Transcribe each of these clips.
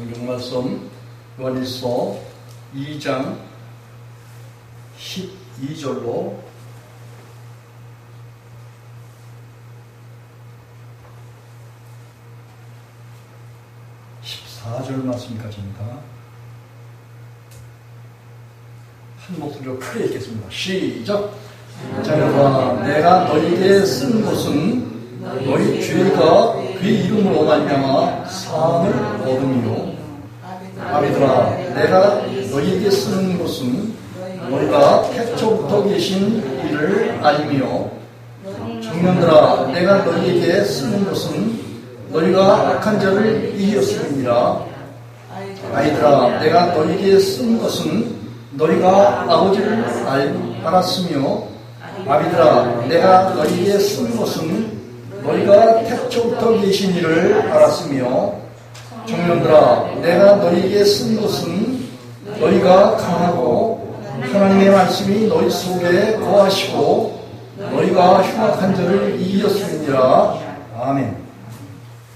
성경 말씀 요한일서 2장 12절로 14절 말씀까지입니다. 한 목소리로 크게 읽겠습니다. 시작! 자녀들아, 내가 너희에게 쓴 것은 너희 죄가 그의 이름으로 말미암아 사함을 얻음이요. 아비들아, 내가 너희에게 쓰는 것은 너희가 태초부터 계신 이를 알미요. 청년들아, 내가 너희에게 쓰는 것은 너희가 악한 자를 이겼음이니라. 아이들아, 내가 너희에게 쓴 것은 너희가 아버지를 알았으며, 아비들아, 내가 너희에게 쓴 것은 너희가 태초부터 계신 이를 알았으며, 청년들아, 내가 너희에게 쓴 것은 너희가 강하고 하나님의 말씀이 너희 속에 거하시고 너희가 흉악한 자를 이겼음이니라. 아멘.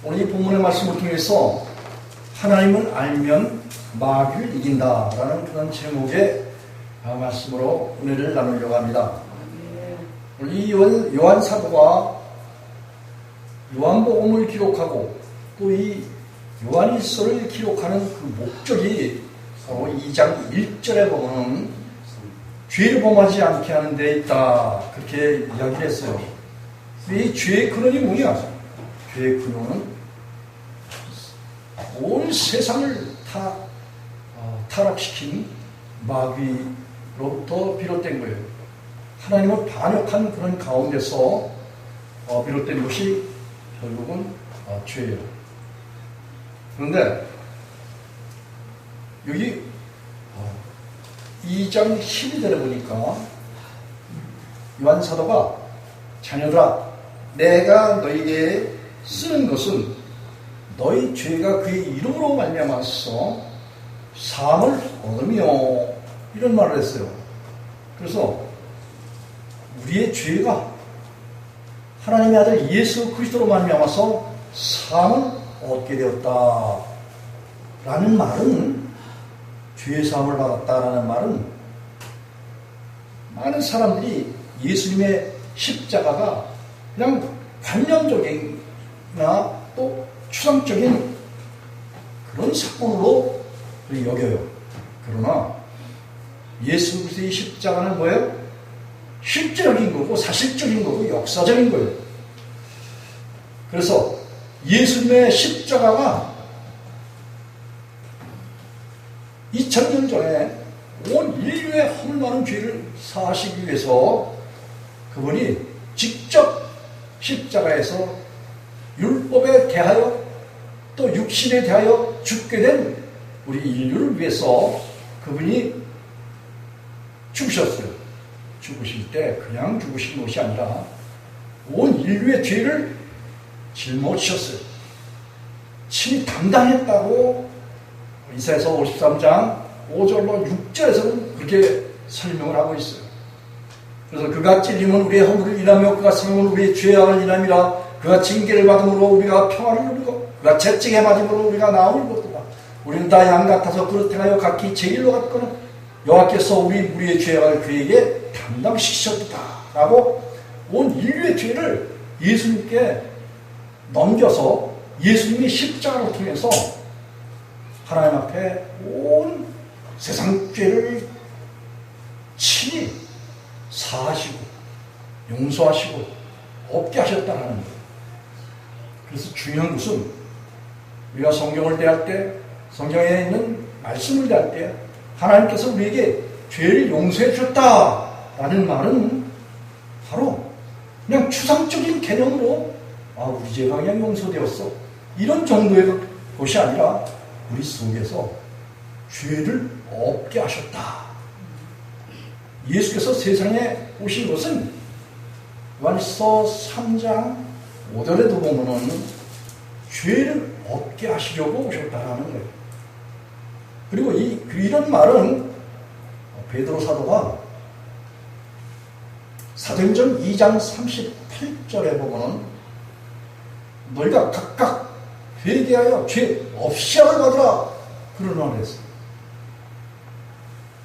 오늘 이 본문의 말씀을 통해서 하나님을 알면 마귀를 이긴다라는 그런 제목의 말씀으로 은혜를 나누려고 합니다. 오늘 이 요한 사도가 요한복음을 기록하고 또 이 요한일서를 기록하는 그 목적이 바로 2장 1절에 보면 죄를 범하지 않게 하는 데 있다, 그렇게 이야기를 했어요. 이 죄의 근원이 뭐냐? 죄의 근원은 온 세상을 타락시킨 마귀로부터 비롯된 거예요. 하나님을 반역한 그런 가운데서 비롯된 것이 결국은 죄예요. 그런데 여기 2장 12절에 보니까 요한 사도가 자녀들아, 내가 너희에게 쓰는 것은 너희 죄가 그의 이름으로 말미암아서 사함을 얻으며, 이런 말을 했어요. 그래서 우리의 죄가 하나님의 아들 예수 그리스도로 말미암아서 사함을 얻게 되었다 라는 말은, 죄의 사함을 받았다라는 말은, 많은 사람들이 예수님의 십자가가 그냥 관념적이나 또 추상적인 그런 사건으로 여겨요. 그러나 예수 그리스도의 십자가는 뭐예요? 실제적인 거고 사실적인 거고 역사적인 거예요. 그래서 예수님의 십자가가 2000년 전에 온 인류의 허물 많은 죄를 사하시기 위해서 그분이 직접 십자가에서 율법에 대하여 또 육신에 대하여 죽게 된 우리 인류를 위해서 그분이 죽으셨어요. 죽으실 때 그냥 죽으신 것이 아니라 온 인류의 죄를 짊어지셨어요. 친히 담당했다고 이사야서 53장 5절로 6절에서는 그렇게 설명을 하고 있어요. 그래서 그가 찔림은 우리의 허물을 인하며 그가 상함은 우리의 죄악을 인함이라. 그가 징계를 받음으로 우리가 평안을 누리고 그가 채찍에 맞음으로 우리가 나음을 얻도다. 우리는 다 양 같아서 그릇 행하여 각기 제 길로 갔거늘 여호와께서 우리의 죄악을 그에게 담당시키셨다 라고 온 인류의 죄를 예수님께 넘겨서 예수님이 십자가를 통해서 하나님 앞에 온 세상 죄를 친히 사하시고 용서하시고 없게 하셨다는 거예요. 그래서 중요한 것은 우리가 성경을 대할 때, 성경에 있는 말씀을 대할 때 하나님께서 우리에게 죄를 용서해 주셨다라는 말은 바로 그냥 추상적인 개념으로 우리 죄가 그냥 용서되었어, 이런 정도의 것이 아니라 우리 속에서 죄를 없게 하셨다. 예수께서 세상에 오신 것은 요한일서 3장 5절에도 보면은 죄를 없게 하시려고 오셨다라는 거예요. 그리고 이런 말은 베드로 사도가 사도행전 2장 38절에 보면은 너희가 각각 회개하여 죄 없이 함을 받으라 그런 말을 했어요.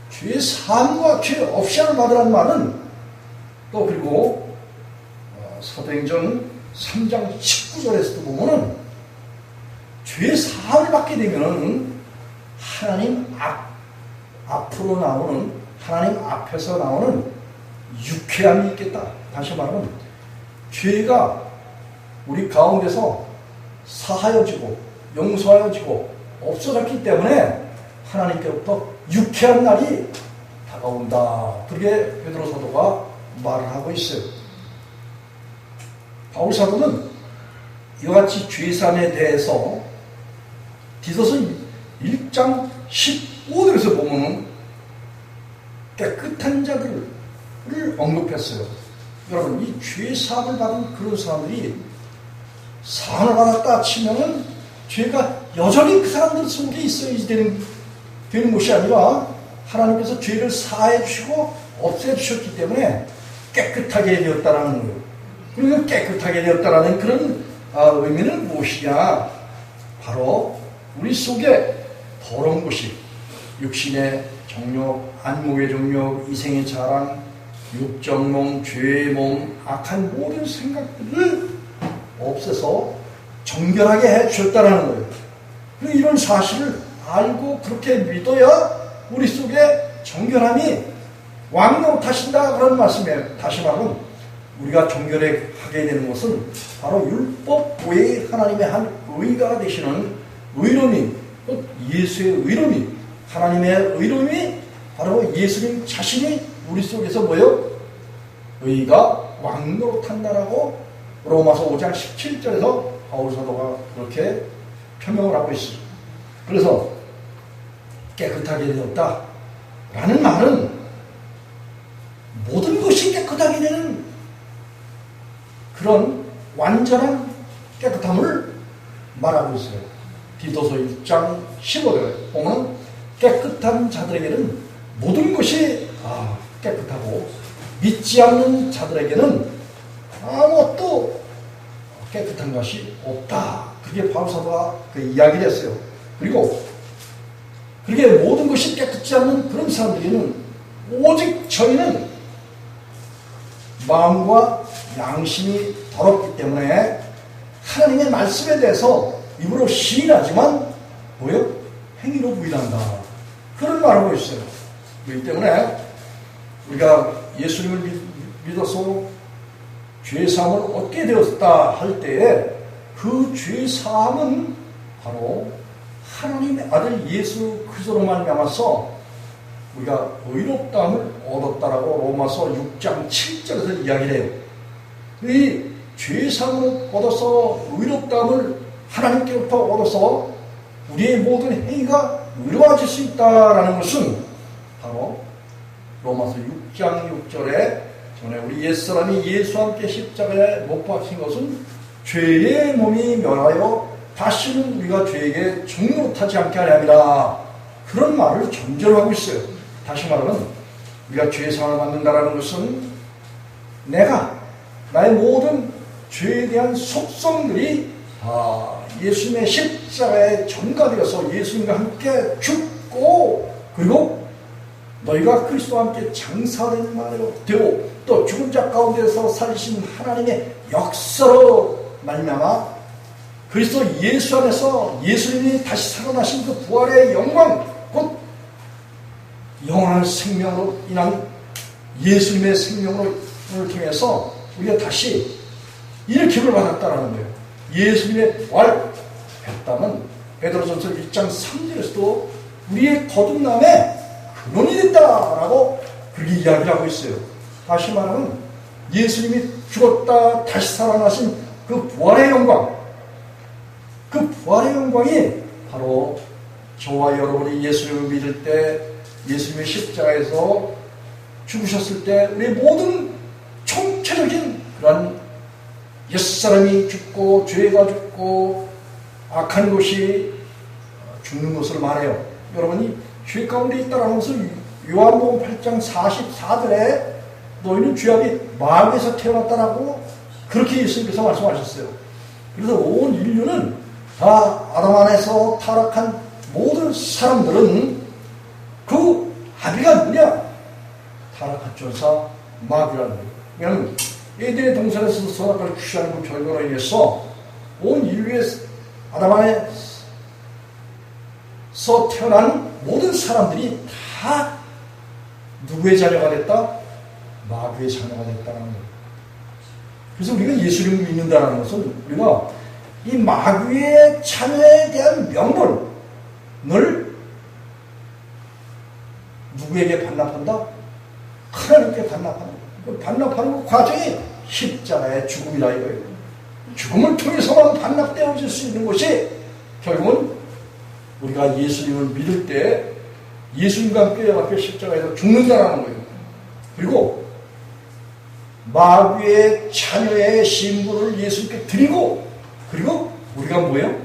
죄 사함과 죄 없이를 받으라는 말은 또 그리고 사도행전 3장 19절에서도 보면은 죄 사함을 받게 되면은 하나님 앞으로 나오는 하나님 앞에서 나오는 유쾌함이 있겠다. 다시 말하면 죄가 우리 가운데서 사하여지고 용서하여지고 없어졌기 때문에 하나님께로부터 유쾌한 날이 다가온다. 그렇게 베드로 사도가 말을 하고 있어요. 바울 사도는 이와 같이 죄사함에 대해서 디도서 1장 15절에서 보면 깨끗한 자들을 언급했어요. 여러분, 이 죄사함을 받은 그런 사람들이 사함을 받았다 치면은 죄가 여전히 그 사람들 속에 있어야지 되는 것이 아니라 하나님께서 죄를 사해 주시고 없애 주셨기 때문에 깨끗하게 되었다라는 거예요. 그리고 깨끗하게 되었다라는 그런 의미는 무엇이냐? 바로 우리 속에 더러운 것이 육신의 정욕, 안목의 정욕, 이생의 자랑, 육정몽, 죄의 몸, 악한 모든 생각들을 없애서 정결하게 해주셨다는 거예요. 그리고 이런 사실을 알고 그렇게 믿어야 우리 속에 정결함이 왕노릇하신다 그런 말씀이에요. 다시 말하면 우리가 정결하게 되는 것은 바로 율법 외에 하나님의 한 의가 되시는 의로움이, 예수의 의로움이, 하나님의 의로움이 바로 예수님 자신이 우리 속에서 뭐예요? 의가 왕노릇한다라고 로마서 5장 17절에서 바울 사도가 그렇게 표명을 하고 있습니다. 그래서 깨끗하게 되었다라는 말은 모든 것이 깨끗하게 되는 그런 완전한 깨끗함을 말하고 있어요. 디도서 1장 15절에 보면 깨끗한 자들에게는 모든 것이 깨끗하고 믿지 않는 자들에게는 아무것도 깨끗한 것이 없다. 그게 바울 사도가 그 이야기를 했어요. 그리고 그렇게 모든 것이 깨끗지 않는 그런 사람들에게는 오직 저희는 마음과 양심이 더럽기 때문에 하나님의 말씀에 대해서 입으로 시인하지만 뭐요? 행위로 부인한다. 그런 말을 하고 있어요. 그렇기 때문에 우리가 예수님을 믿어서 죄사함을 얻게 되었다 할 때에 그 죄사함은 바로 하나님의 아들 예수 그리스도로 말미암아서 우리가 의롭다함을 얻었다라고 로마서 6장 7절에서 이야기를 해요. 이 죄사함을 얻어서 의롭다함을 하나님께로부터 얻어서 우리의 모든 행위가 의로워질 수 있다라는 것은 바로 로마서 6장 6절에 전에 우리 옛사람이 예수와 함께 십자가에 못 박힌 것은 죄의 몸이 멸하여 다시는 우리가 죄에게 종노릇하지 않게 하려 함이라. 그런 말을 전제로 하고 있어요. 다시 말하면 우리가 죄사함을 받는다라는 것은 내가 나의 모든 죄에 대한 속성들이 예수님의 십자가에 전가되어서 예수님과 함께 죽고 그리고 너희가 그리스도와 함께 장사되는 말로 되고 또 죽은 자 가운데서 살리신 하나님의 역사로 말미암아 그리스도 예수 안에서 예수님이 다시 살아나신 그 부활의 영광 곧 영원한 생명으로 인한 예수님의 생명을 통해서 우리가 다시 일으킴을 받았다라는 거예요. 예수님의 부활했다면 베드로전서 1장 3절에서도 우리의 거듭남의 근원이 됐다라고 그렇게 이야기를 하고 있어요. 다시 말하면 예수님이 죽었다 다시 살아나신 그 부활의 영광, 그 부활의 영광이 바로 저와 여러분이 예수님을 믿을 때 예수님의 십자가에서 죽으셨을 때 우리의 모든 총체적인 그런 옛사람이 죽고 죄가 죽고 악한 것이 죽는 것을 말해요. 여러분이 죄 가운데 있다라는 것을 요한복음 8장 44절에 너희는 죄악이 마음에서 태어났다라고 그렇게 예수님께서 말씀하셨어요. 그래서 온 인류는 다 아담 안에서 타락한 모든 사람들은 그 아비가 누구냐? 타락한 전사 마귀라는 거예요. 왜냐하면 에덴의 동산에서 선악과를 취하는 그 결과로 인해서 온 인류의 아담 안에서 태어난 모든 사람들이 다 누구의 자녀가 됐다? 마귀의 자녀가 됐다는 거예요. 그래서 우리가 예수님을 믿는다는 것은 우리가 이 마귀의 자녀에 대한 명분을 누구에게 반납한다? 하나님께 반납하는 거예요. 그 반납하는 그 과정이 십자가의 죽음이라 이거예요. 죽음을 통해서만 반납되어질 수 있는 것이 결국은 우리가 예수님을 믿을 때 예수님과 함께 연합해 십자가에서 죽는다는 거예요. 그리고 마귀의 자녀의 신분을 예수님께 드리고, 그리고 우리가 뭐예요?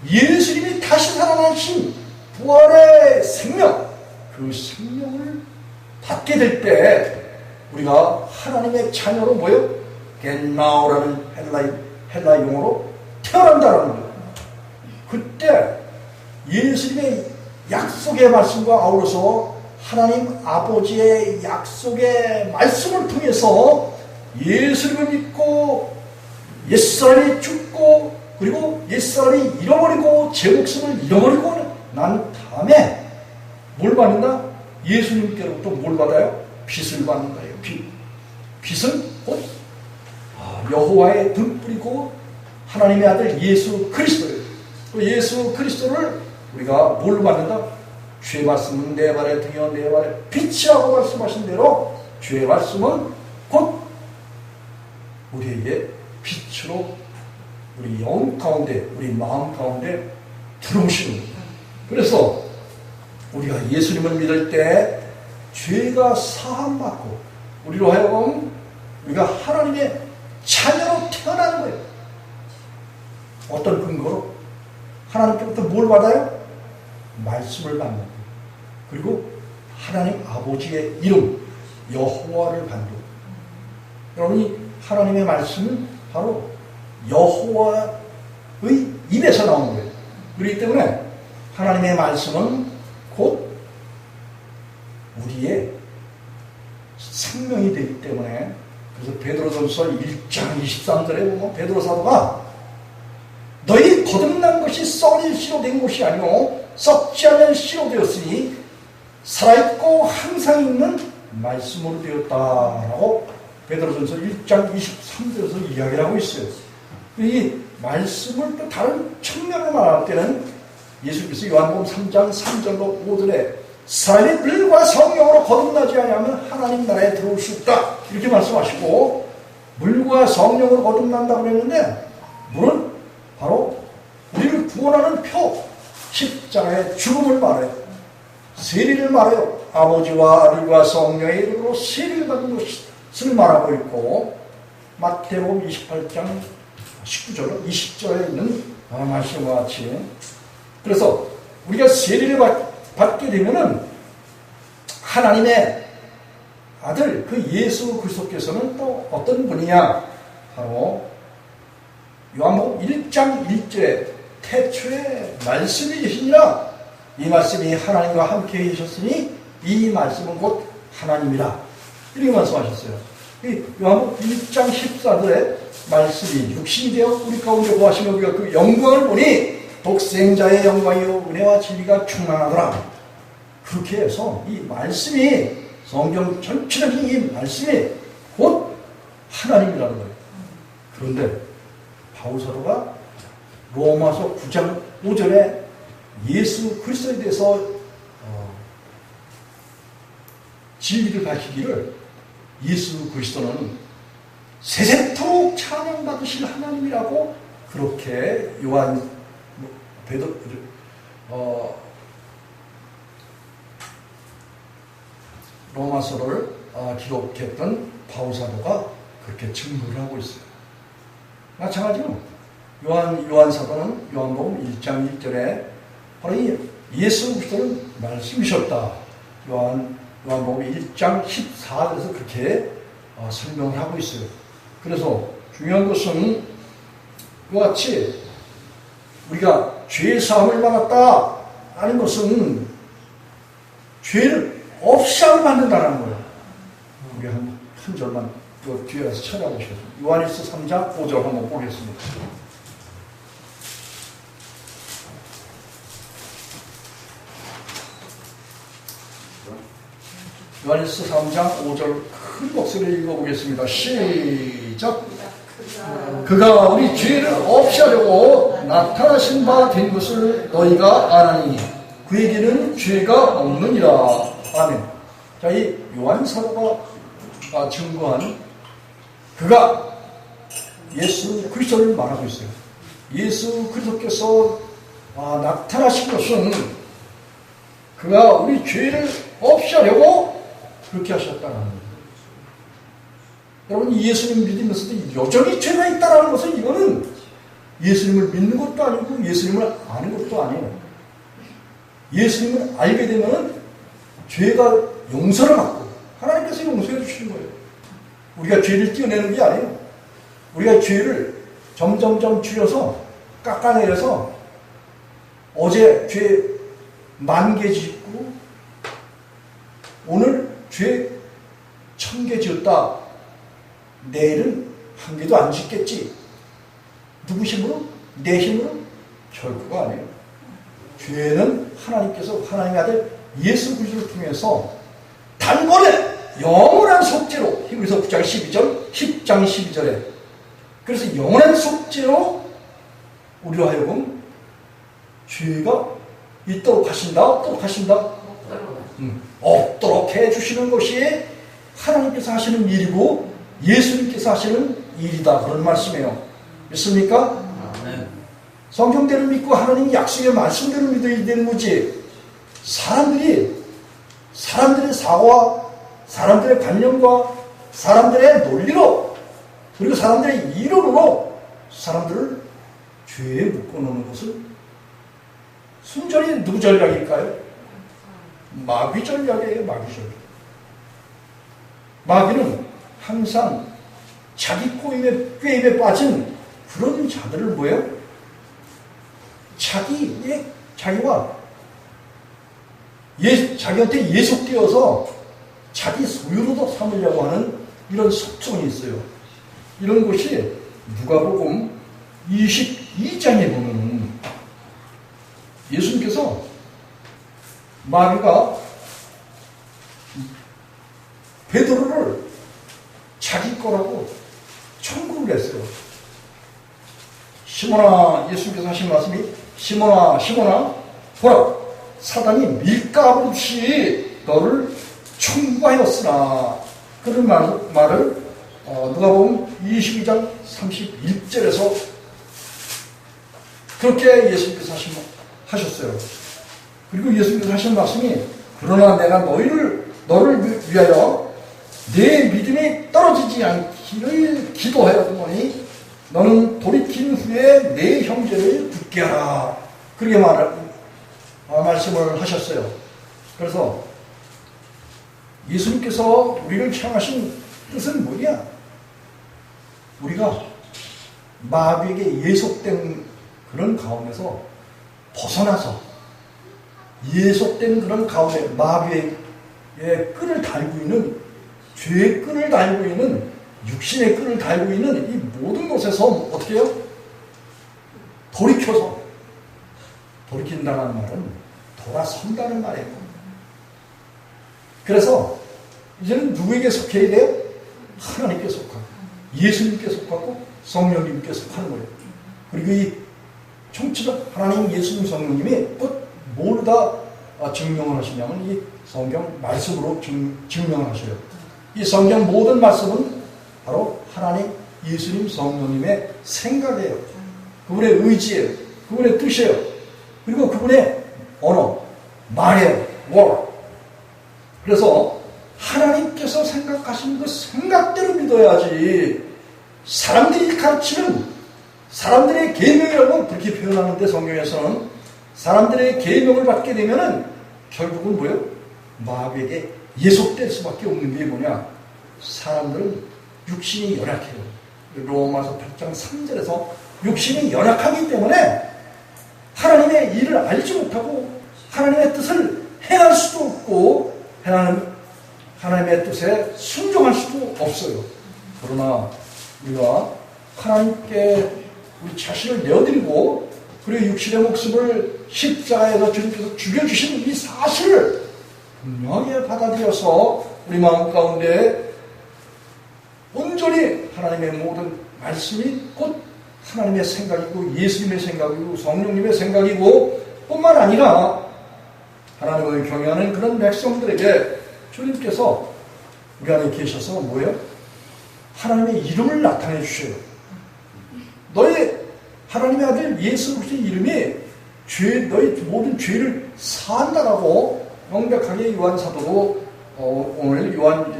예수님이 다시 살아나신 부활의 생명, 그 생명을 받게 될 때 우리가 하나님의 자녀로 뭐예요? 겐나오라는 헬라 용어로 태어난다는 거예요. 그때 예수님의 약속의 말씀과 아울러서 하나님 아버지의 약속의 말씀을 통해서 예수님을 믿고 옛사람이 죽고 그리고 옛사람이 잃어버리고 제 목숨을 잃어버리고 난 다음에 뭘 받는다? 예수님께로부터 뭘 받아요? 빛을 받는다. 빛은 곧 여호와의 등불이고 하나님의 아들 예수 그리스도예요. 그 예수 그리스도를 우리가 뭘로 받는다? 주의 말씀은 내 발의 등이요 내 발의 빛이라고 말씀하신 대로 주의 말씀은 곧 우리에게 빛으로 우리 영 가운데 우리 마음 가운데 들어오시는 거예요. 그래서 우리가 예수님을 믿을 때 죄가 사함받고 우리로 하여금 우리가 하나님의 자녀로 태어나는 거예요. 어떤 근거로? 하나님께부터 뭘 받아요? 말씀을 받는 거예요. 그리고 하나님 아버지의 이름 여호와를 받는 거예요. 여러분이 하나님의 말씀은 바로 여호와의 입에서 나오는 거예요. 그렇기 때문에 하나님의 말씀은 곧 우리의 생명이 되기 때문에, 그래서 베드로전서 1장 23절에 보면 베드로 사도가 너희 거듭난 것이 썩을 씨로 된 것이 아니오 썩지 않는 씨로 되었으니 살아있고 항상 있는 말씀으로 되었다라고 베드로전서 1장 23절에서 이야기를 하고 있어요. 이 말씀을 또 다른 측면으로 말할 때는 예수께서 요한복음 3장 3절로 5절에 사람이 물과 성령으로 거듭나지 않으면 하나님 나라에 들어올 수 없다 이렇게 말씀하시고, 물과 성령으로 거듭난다고 그랬는데 물은 바로 우리를 구원하는 표 십자가의 죽음을 말해요. 세리를 말해요. 아버지와 아들과 성령의 이름으로 세리를 받은 것을 말하고 있고, 마태복음 28장 19절 20절에 있는 말씀과 같이, 그래서 우리가 세리를 받게 되면은 하나님의 아들 그 예수 그리스도께서는 또 어떤 분이냐? 바로 요한복음 1장 1절에 태초에 말씀이 계시니라 이 말씀이 하나님과 함께 계셨으니 이 말씀은 곧 하나님이라 이렇게 말씀하셨어요. 이 요한복음 1장 14절에 말씀이 육신이 되어 우리 가운데 거하시며 우리가 그 영광을 보니 독생자의 영광이요 은혜와 진리가 충만하더라. 그렇게 해서 이 말씀이 성경 전체적인 이 말씀이 곧 하나님이라는 거예요. 그런데 바울사도가 로마서 9장 5절에 예수 그리스도에 대해서 진리를 밝히기를 예수 그리스도는 세세토록 찬양받으실 하나님이라고 그렇게 로마서를 기록했던 바울사도가 그렇게 증거를 하고 있어요. 마찬가지로 요한사도는 요한복음 1장 1절에 바로 이 예수 그리스도는 말씀이셨다. 요한복음 1장 14절에서 그렇게 설명을 하고 있어요. 그래서 중요한 것은 이와 같이 우리가 죄의 사함을 받았다. 하는 것은 죄를 없이 하게 만든다는 거예요. 우리 한 절만 그 뒤에서 찾아보시겠습니다. 요한일서 3장 5절 한번 보겠습니다. 요한일서 3장 5절 큰 목소리로 읽어보겠습니다. 시작. 그가 우리 죄를 없이 하려고 나타나신 바 된 것을 너희가 아나니 그에게는 죄가 없느니라. 아멘. 자, 이 요한 사도가 증거한 그가 예수 그리스도를 말하고 있어요. 예수 그리스도께서 나타나신 것은 그가 우리 죄를 없이 하려고 그렇게 하셨다는 거예요. 여러분, 예수님 믿으면서도 여전히 죄가 있다는 것은 이거는 예수님을 믿는 것도 아니고 예수님을 아는 것도 아니에요. 예수님을 알게 되면 죄가 용서를 받고 하나님께서 용서해 주시는 거예요. 우리가 죄를 띄어내는 게 아니에요. 우리가 죄를 점점점 줄여서 깎아내려서 어제 죄 10,000개 짓고 오늘 죄 1,000개 지었다. 내일은 1개도 안 짓겠지. 누구 힘으로? 내 힘으로? 결코가 아니에요. 죄는 하나님께서 하나님의 아들 예수 그리스도를 통해서 단번에 영원한 속죄로 히브리서 9장 12절 10장 12절에 그래서 영원한 속죄로 우리로 하여금 죄가 있도록 하신다 없도록 하신다 없도록 해주시는 것이 하나님께서 하시는 일이고 예수님께서 하시는 일이다 그런 말씀이에요. 믿습니까? 네. 성경대로 믿고 하나님 약속의 말씀대로 믿어야 되는 거지. 사람들의 사고와 사람들의 관념과 사람들의 논리로 그리고 사람들의 이론으로 사람들을 죄에 묶어놓는 것은 순전히 누구 전략일까요? 마귀 전략이에요. 마귀 전략. 마귀는 항상 자기 꾀임에 빠진 그런 자들을 뭐예요? 자기와 자기한테 예속되어서 자기 소유로도 삼으려고 하는 이런 속성이 있어요. 이런 것이 누가복음 22장에 보면 예수님께서 마귀가 베드로를 자기 거라고 청구를 했어요. 시몬아, 예수님께서 하신 말씀이 시몬아 보라, 사단이 밀가루듯이 너를 청구하였으나 그런 말을 누가복음 22장 31절에서 그렇게 예수님께서 하셨어요. 그리고 예수님께서 하신 말씀이 그러나 내가 너를 위하여 내 믿음이 떨어지지 않기를 기도하였더니 너는 돌이킨 후에 내 형제를 굳게 하라. 그렇게 말씀을 하셨어요. 그래서 예수님께서 우리를 향하신 뜻은 뭐냐? 우리가 마귀에게 예속된 그런 가운데서 벗어나서 예속된 그런 가운데 마귀의 끈을 달고 있는 죄의 끈을 달고 있는 육신의 끈을 달고 있는 이 모든 것에서 어떻게 해요? 돌이킨다는 말은 돌아선다는 말이에요. 그래서 이제는 누구에게 속해야 돼요? 하나님께 속하고 예수님께 속하고 성령님께 속하는 거예요. 그리고 이 총체적 하나님 예수님 성령님이 뭘 다 증명을 하시냐면 이 성경 말씀으로 증명을 하셔요. 이 성경 모든 말씀은 바로 하나님 예수님 성령님의 생각이에요. 그분의 의지예요. 그분의 뜻이에요. 그리고 그분의 언어, 말이에요. word. 그래서 하나님께서 생각하신 그 생각대로 믿어야지 사람들이 가르치는 사람들의 계명이라고 그렇게 표현하는데 성경에서는 사람들의 계명을 받게 되면은 결국은 뭐예요? 마귀에게 예속될 수밖에 없는 게 뭐냐? 사람들은 육신이 연약해요. 로마서 8장 3절에서 육신이 연약하기 때문에 하나님의 일을 알지 못하고 하나님의 뜻을 행할 수도 없고 하나님의 뜻에 순종할 수도 없어요. 그러나 우리가 하나님께 우리 자신을 내어드리고 그리고 육신의 목숨을 십자가에서 주님께서 죽여주신 이 사실을 분명하게 받아들여서 우리 마음 가운데 온전히 하나님의 모든 말씀이 곧 하나님의 생각이고 예수님의 생각이고 성령님의 생각이고 뿐만 아니라 하나님을 경외하는 그런 백성들에게 주님께서 우리 안에 계셔서 뭐예요? 하나님의 이름을 나타내 주셔요. 너희 하나님의 아들 예수 그리스도의 이름이 너희 모든 죄를 사한다라고 명백하게 요한 사도로 오늘 요한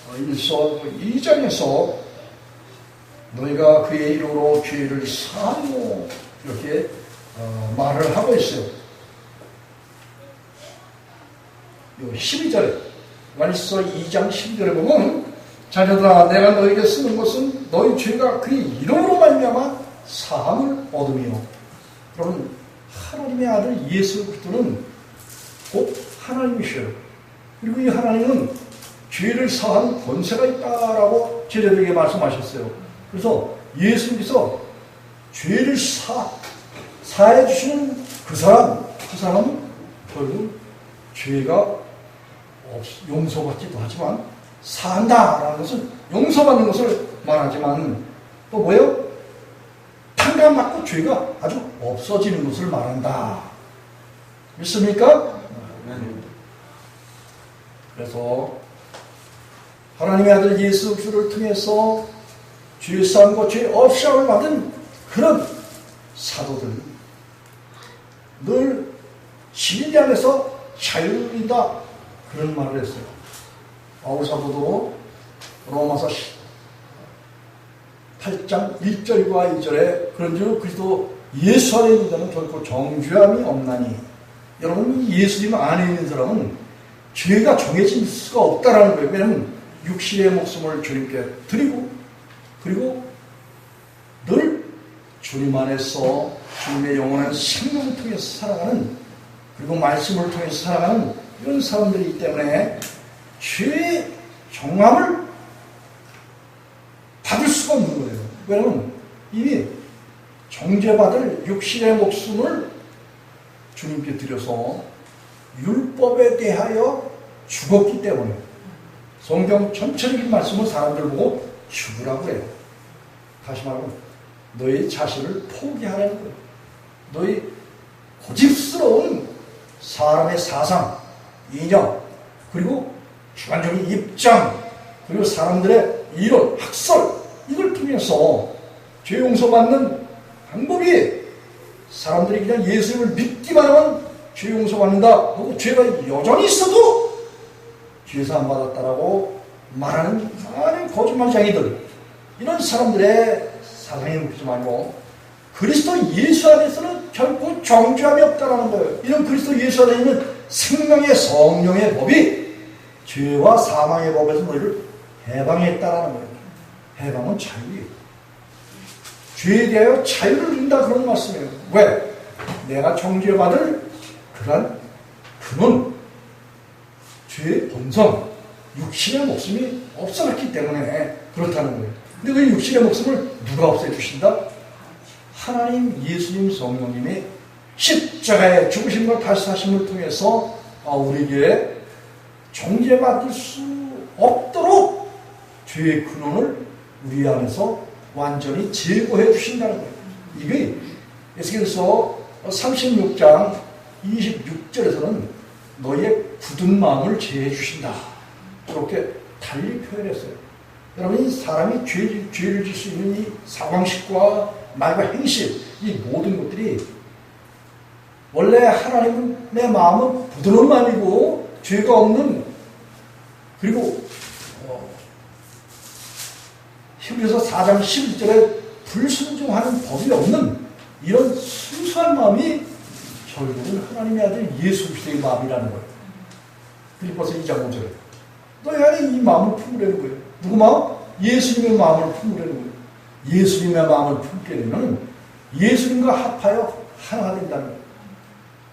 1서 2장에서 너희가 그의 이름으로 죄를 사하고 이렇게 말을 하고 있어요. 12절에 요한일서 2장 12절에 보면 자녀들아 내가 너희에게 쓰는 것은 너희 죄가 그의 이름으로 말미암아 사함을 얻으며. 여러분 하나님의 아들 예수 그리스도는 곧 하나님이셔요. 그리고 이 하나님은 죄를 사하는 권세가 있다라고 제자들에게 말씀하셨어요. 그래서 예수님께서 죄를 사해 주시는 그 사람은 결국 죄가 용서받지도 하지만 사한다라는 것은 용서받는 것을 말하지만 또 뭐예요? 탕감받고 죄가 아주 없어지는 것을 말한다. 믿습니까? 그래서 하나님의 아들 예수 그리스도를 통해서 죄사함과 죄 없이함을 받은 그런 사도들 늘 진리 안에서 자유이다 그런 말을 했어요. 바울 사도도 로마서 8장 1절과 2절에 그런즉 그리스도 예수 안에 있는 자는 결코 정죄함이 없나니. 여러분 예수님 안에 있는 사람은 죄가 정해질 수가 없다라는 거예요. 왜냐하면 육신의 목숨을 주님께 드리고 그리고 늘 주님 안에서 주님의 영원한 생명을 통해서 살아가는 그리고 말씀을 통해서 살아가는 이런 사람들이기 때문에 죄의 정함을 받을 수가 없는 거예요. 왜냐하면 이미 정죄받을 육신의 목숨을 주님께 드려서 율법에 대하여 죽었기 때문에 성경 전체적인 말씀은 사람들 보고 죽으라고 해요. 다시 말하면 너희 자신을 포기하라는 거예요. 너희 고집스러운 사람의 사상, 이념, 그리고 주관적인 입장, 그리고 사람들의 이론, 학설 이걸 통해서 죄 용서받는 방법이 사람들이 그냥 예수님을 믿기만 하면 죄 용서받는다 하고 죄가 여전히 있어도 죄사함 받았다라고 말하는 많은 거짓말쟁이들 이런 사람들의 사상에 묻지 말고 그리스도 예수 안에서는 결코 정죄함이 없다라는 거예요. 이런 그리스도 예수 안에 있는 생명의 성령의 법이 죄와 사망의 법에서 너희를 해방했다라는 거예요. 해방은 자유예요. 죄에 대하여 자유를 준다 그런 말씀이에요. 왜? 내가 정죄받을 그런 근원, 죄의 본성, 육신의 목숨이 없어졌기 때문에 그렇다는 거예요. 근데 그 육신의 목숨을 누가 없애주신다? 하나님, 예수님, 성령님이 십자가의 죽으심과 다시 사심을 통해서 우리에게 정죄받을 수 없도록 죄의 근원을 우리 안에서 완전히 제거해 주신다는 거예요. 이게 에스겔서 36장 26절에서는 너희의 굳은 마음을 제해 주신다. 그렇게 달리 표현했어요. 여러분, 이 사람이 죄를 질 수 있는 이 사방식과 말과 행실, 이 모든 것들이 원래 하나님의 마음은 부드러운 마음이고 죄가 없는, 그리고 히브리서 4장 11절에 불순종하는 법이 없는 이런 순수한 마음이 결국은 하나님의 아들 예수 그리스도의 마음이라는 거예요. 빌립보서 2장 5절에 너희 안에 이 마음을 품으려는 거예요. 누구 마음? 예수님의 마음을 품으려는 거예요. 예수님의 마음을 품게 되면 예수님과 합하여 하나가 된다는 거예요.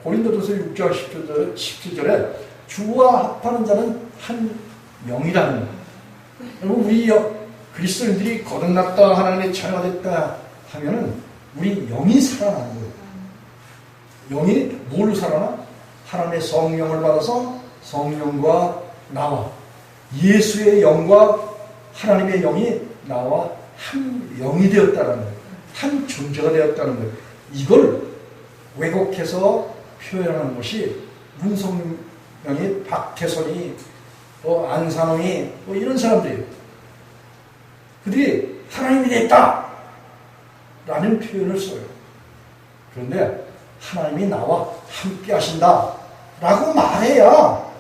고린도전서 6장 17절에 주와 합하는 자는 한 영이라는 거예요. 그리고 우리 그리스도인들이 거듭났다 하나님의 자녀가 됐다 하면은 우리 영이 살아나는 거예요. 영이 뭘로 살아나? 하나님의 성령을 받아서 성령과 나와 예수의 영과 하나님의 영이 나와 한 영이 되었다는 거예요. 한 존재가 되었다는 거예요. 이걸 왜곡해서 표현하는 것이 문성명이, 박태선이, 안산홍이 이런 사람들이에요. 그들이 하나님이 됐다 라는 표현을 써요. 그런데 하나님이 나와 함께 하신다 라고 말해야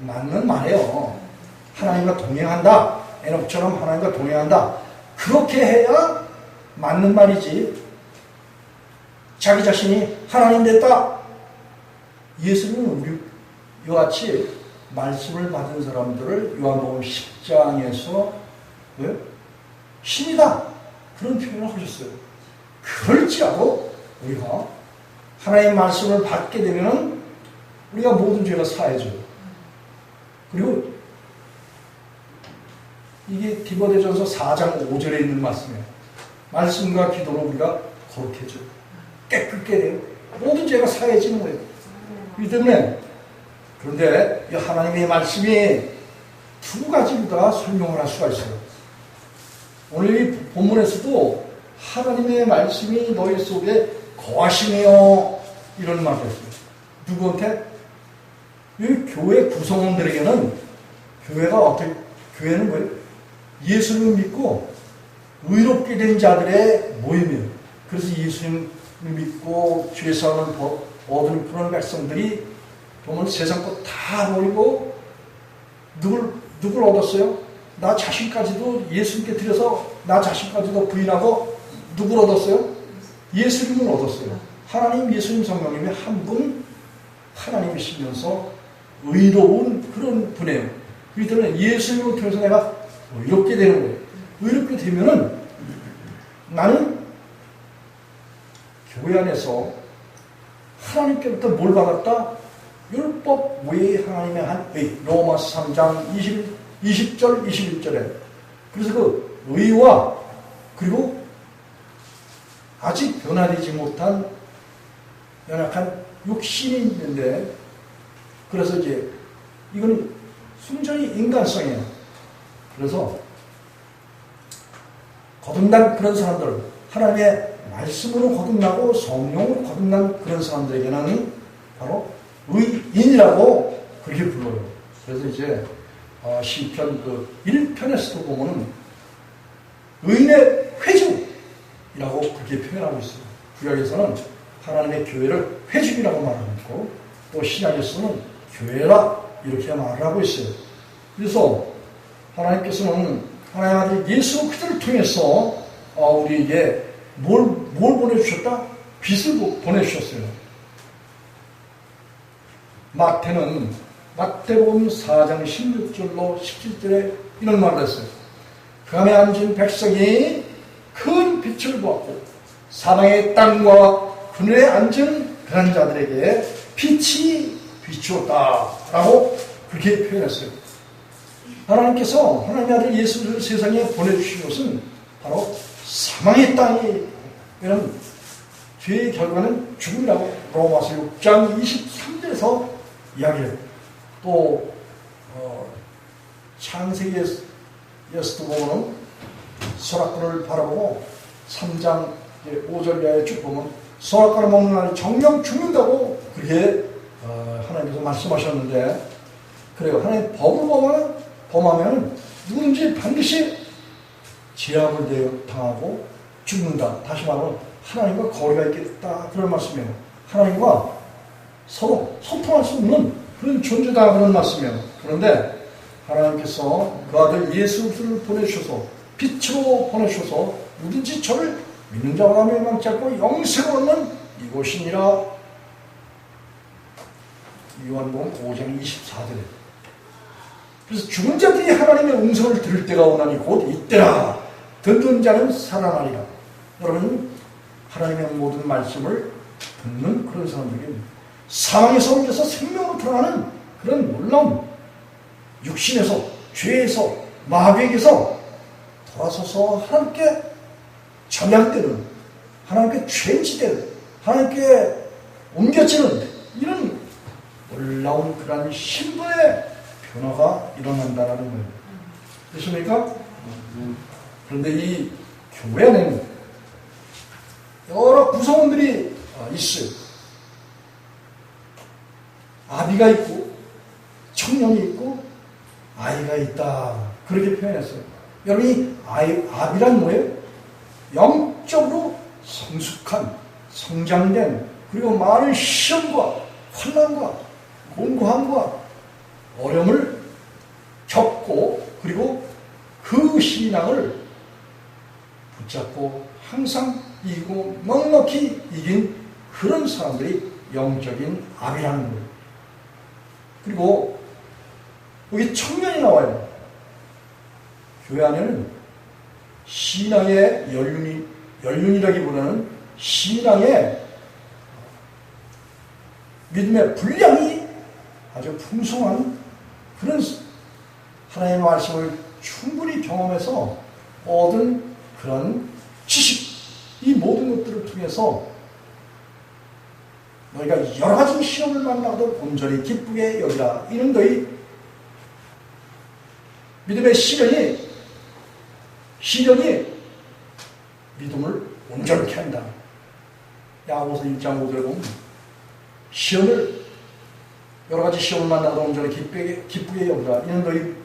맞는 말이에요. 하나님과 동행한다. 에녹처럼 하나님과 동행한다. 그렇게 해야 맞는 말이지. 자기 자신이 하나님 됐다. 예수님은 이와 같이 말씀을 받은 사람들을 요한복음 10장에서 왜? 신이다. 그런 표현을 하셨어요. 그럴지라도 우리가 하나님의 말씀을 받게 되면 우리가 모든 죄가 사해져요. 그리고 이게 디모데전서 4장 5절에 있는 말씀이에요. 말씀과 기도로 우리가 거룩해져요. 깨끗게 돼요. 모든 죄가 사해지는 거예요. 이 때문에 그런데 이 하나님의 말씀이 두 가지로 다 설명을 할 수가 있어요. 오늘 이 본문에서도 하나님의 말씀이 너희 속에 거하시며 이런 말을 했어요. 누구한테? 이 교회 구성원들에게는 교회는 뭐예요? 예수님을 믿고 의롭게 된 자들의 모임이에요. 그래서 예수님을 믿고 죄사함을 얻은 그런 백성들이 보면 세상 것 다 버리고 누굴 얻었어요? 나 자신까지도 예수님께 드려서 나 자신까지도 부인하고 누굴 얻었어요? 예수님을 얻었어요. 하나님 예수님 성령님이 한 분 하나님이시면서 의로운 그런 분이에요. 그렇기 때문에 예수님을 통해서 내가 의롭게 되는 거예요. 의롭게 되면은 나는 교회 안에서 하나님께부터 뭘 받았다? 율법 외에 하나님의 한 의. 로마서 3장 20절 21절에 그래서 그 의와 그리고 아직 변화되지 못한 연약한 육신이 있는데 그래서 이제 이건 순전히 인간성이에요. 그래서 거듭난 그런 사람들, 하나님의 말씀으로 거듭나고 성령으로 거듭난 그런 사람들에게는 바로 의인이라고 그렇게 불러요. 그래서 이제 시편 그 1편에서도 보면은 의인의 회중이라고 그렇게 표현하고 있어요. 구약에서는 하나님의 교회를 회중이라고 말하고 있고 또 신약에서는 교회라 이렇게 말을 하고 있어요. 그래서 하나님께서는 하나님 아들 예수 그리스도를 통해서 우리에게 뭘 보내주셨다? 빛을 보내주셨어요. 마태복음 4장 16절로 17절에 이런 말을 했어요. 그 안에 앉은 백성이 큰 빛을 보았고 사방의 땅과 그늘에 앉은 그런 자들에게 빛이 비추었다 라고 그렇게 표현했어요. 하나님께서 하나님의 아들 예수를 세상에 보내주신 것은 바로 사망의 땅이 이런 죄의 결과는 죽음이라고 로마서 6장 23절에서 이야기해요. 또 창세기에서도 보면 선악과를 바라보고 3장 5절 이하에 쭉 보면 선악과를 먹는 날이 정령 죽는다고 그렇게 하나님께서 말씀하셨는데 그래요. 하나님 법을 범하면 누구든지 반드시 제압을 당하고 죽는다. 다시 말하면 하나님과 거리가 있겠다. 그런 말씀이에요. 하나님과 서로 소통할 수 없는 그런 존재다. 그런 말씀이에요. 그런데 하나님께서 그 아들 예수를 보내주셔서 빛으로 보내주셔서 누구든지 저를 믿는 자와 멸망치 않고 영생을 얻는 이곳이니라. 요한복음 5장 24절에 그래서 죽은 자들이 하나님의 음성을 들을 때가 오나니 곧 이때라. 듣는 자는 살아나리라. 여러분 하나님의 모든 말씀을 듣는 그런 사람들이 사망에서 옮겨서 생명으로 들어가는 그런 놀라운 육신에서, 죄에서, 마귀에게서 돌아서서 하나님께 전향되는, 하나님께 죄인지되는, 하나님께 옮겨지는 이런 놀라운 그런 신분의 변화가 일어난다는 거예요. 그렇습니까? 그런데 이 교회는 여러 구성원들이 있어요. 아비가 있고 청년이 있고 아이가 있다. 그렇게 표현했어요. 여러분이 아비란 뭐예요? 영적으로 성숙한, 성장된, 그리고 많은 시험과 환난과 공고함과 어려움을 겪고, 그리고 그 신앙을 붙잡고 항상 이기고 넉넉히 이긴 그런 사람들이 영적인 아비라는 거예요. 그리고 여기 청년이 나와요. 교회 안에는 신앙의 연륜이라기보다는 신앙의 믿음의 분량이 아주 풍성한 그런 하나님의 말씀을 충분히 경험해서 얻은 그런 지식, 이 모든 것들을 통해서 너희가 여러 가지 시험을 만나도 온전히 기쁘게 여기라. 이는 너희 믿음의 시련이 믿음을 온전케 한다. 야고보서 1장 5절에 보면 시험을, 여러 가지 시험을 만나도 온전히 기쁘게 여기라. 이는 너희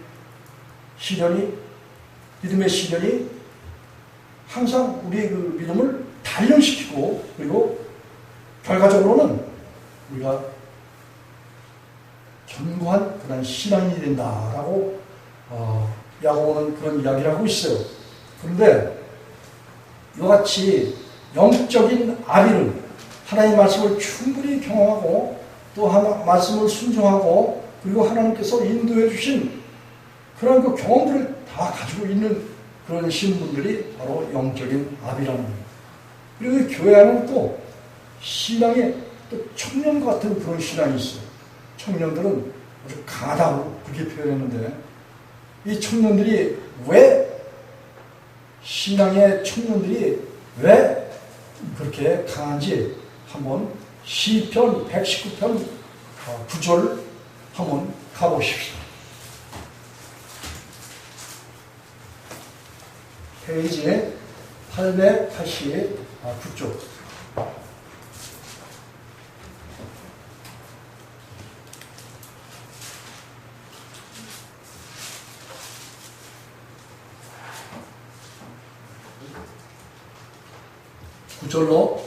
믿음의 시련이 항상 우리의 그 믿음을 단련시키고, 그리고 결과적으로는 우리가 견고한 그런 신앙이 된다라고 야고보는 그런 이야기를 하고 있어요. 그런데 이와 같이 영적인 아비는 하나님의 말씀을 충분히 경험하고 또 말씀을 순종하고, 그리고 하나님께서 인도해 주신 그런 그 경험들을 다 가지고 있는 그런 신분들이 바로 영적인 아비라는 거예요. 그리고 교회 안에는 또 신앙에 또 청년 같은 그런 신앙이 있어요. 청년들은 아주 강하다고 그렇게 표현했는데, 이 청년들이 신앙의 청년들이 왜 그렇게 강한지 한번 시편 119편 9절 한번 가보십시오. 페이지에 889쪽. 구절로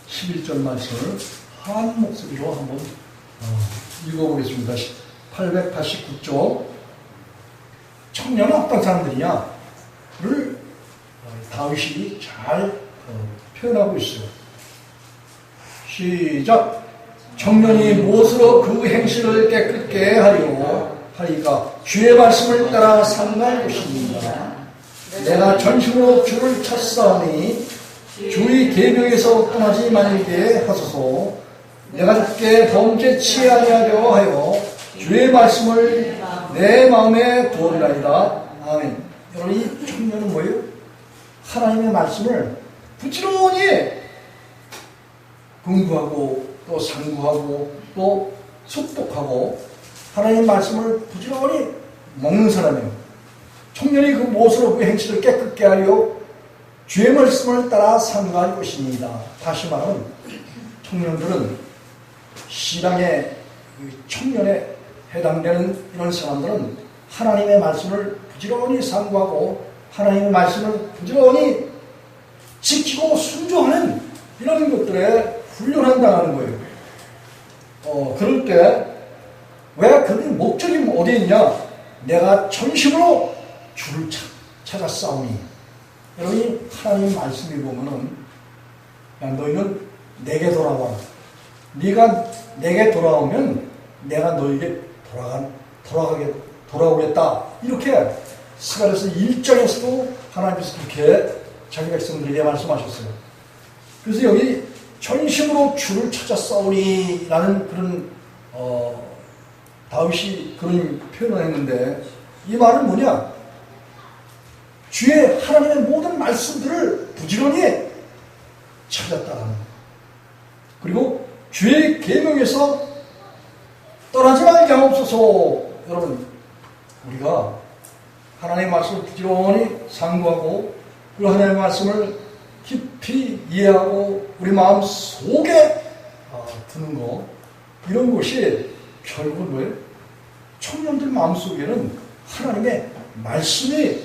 11절 말씀을 한 목소리로 한번 읽어보겠습니다. 889쪽. 청년은 어떤 사람들이냐를 다윗이 잘 표현하고 있어요. 시작. 청년이 무엇으로 그 행실을 깨끗게 하리까 주의 말씀을 따라 삼갈 것입니다. 내가 전심으로 주를 찾사오니 주의 계명에서 떠나지 말게 하소서. 내가 주께 범죄치 아니하려 하여 주의 말씀을 내 마음에 두었나이다. 아멘. 여러분, 이 청년은 뭐예요? 하나님의 말씀을 부지런히 공부하고 또 상고하고 또 숙독하고 하나님의 말씀을 부지런히 먹는 사람이에요. 청년이 그 무엇으로 그 행실을 깨끗게 하여 주의 말씀을 따라 상고할 것입니다. 다시 말하면 청년들은 신앙의 청년에 해당되는 이런 사람들은 하나님의 말씀을 부지런히 상고하고 하나님의 말씀을 부지런히 지키고 순종하는 이런 것들에 훈련한다는 거예요. 그럴 때 왜 그게 목적이 어디에 있냐? 내가 전심으로 주를 찾아 싸우니. 여러분이 하나님 말씀을 보면은 야, 너희는 내게 돌아와라. 네가 내게 돌아오면 내가 너에게 돌아오겠다. 이렇게 스가랴서 1장에서도 하나님께서 그렇게 자기 백성들에게 말씀하셨어요. 그래서 여기 전심으로 주를 찾았사오니 라는 그런 다윗이 그런 표현을 했는데, 이 말은 뭐냐? 주의 하나님의 모든 말씀들을 부지런히 찾았다는 거예요. 그리고 주의 계명에서 떠나지 말게 하옵소서. 여러분, 우리가 하나님의 말씀을 부지런히 상고하고 그 하나님의 말씀을 깊이 이해하고 우리 마음 속에 드는 거, 이런 것이 결국은 뭐예요? 청년들 마음속에는 하나님의 말씀이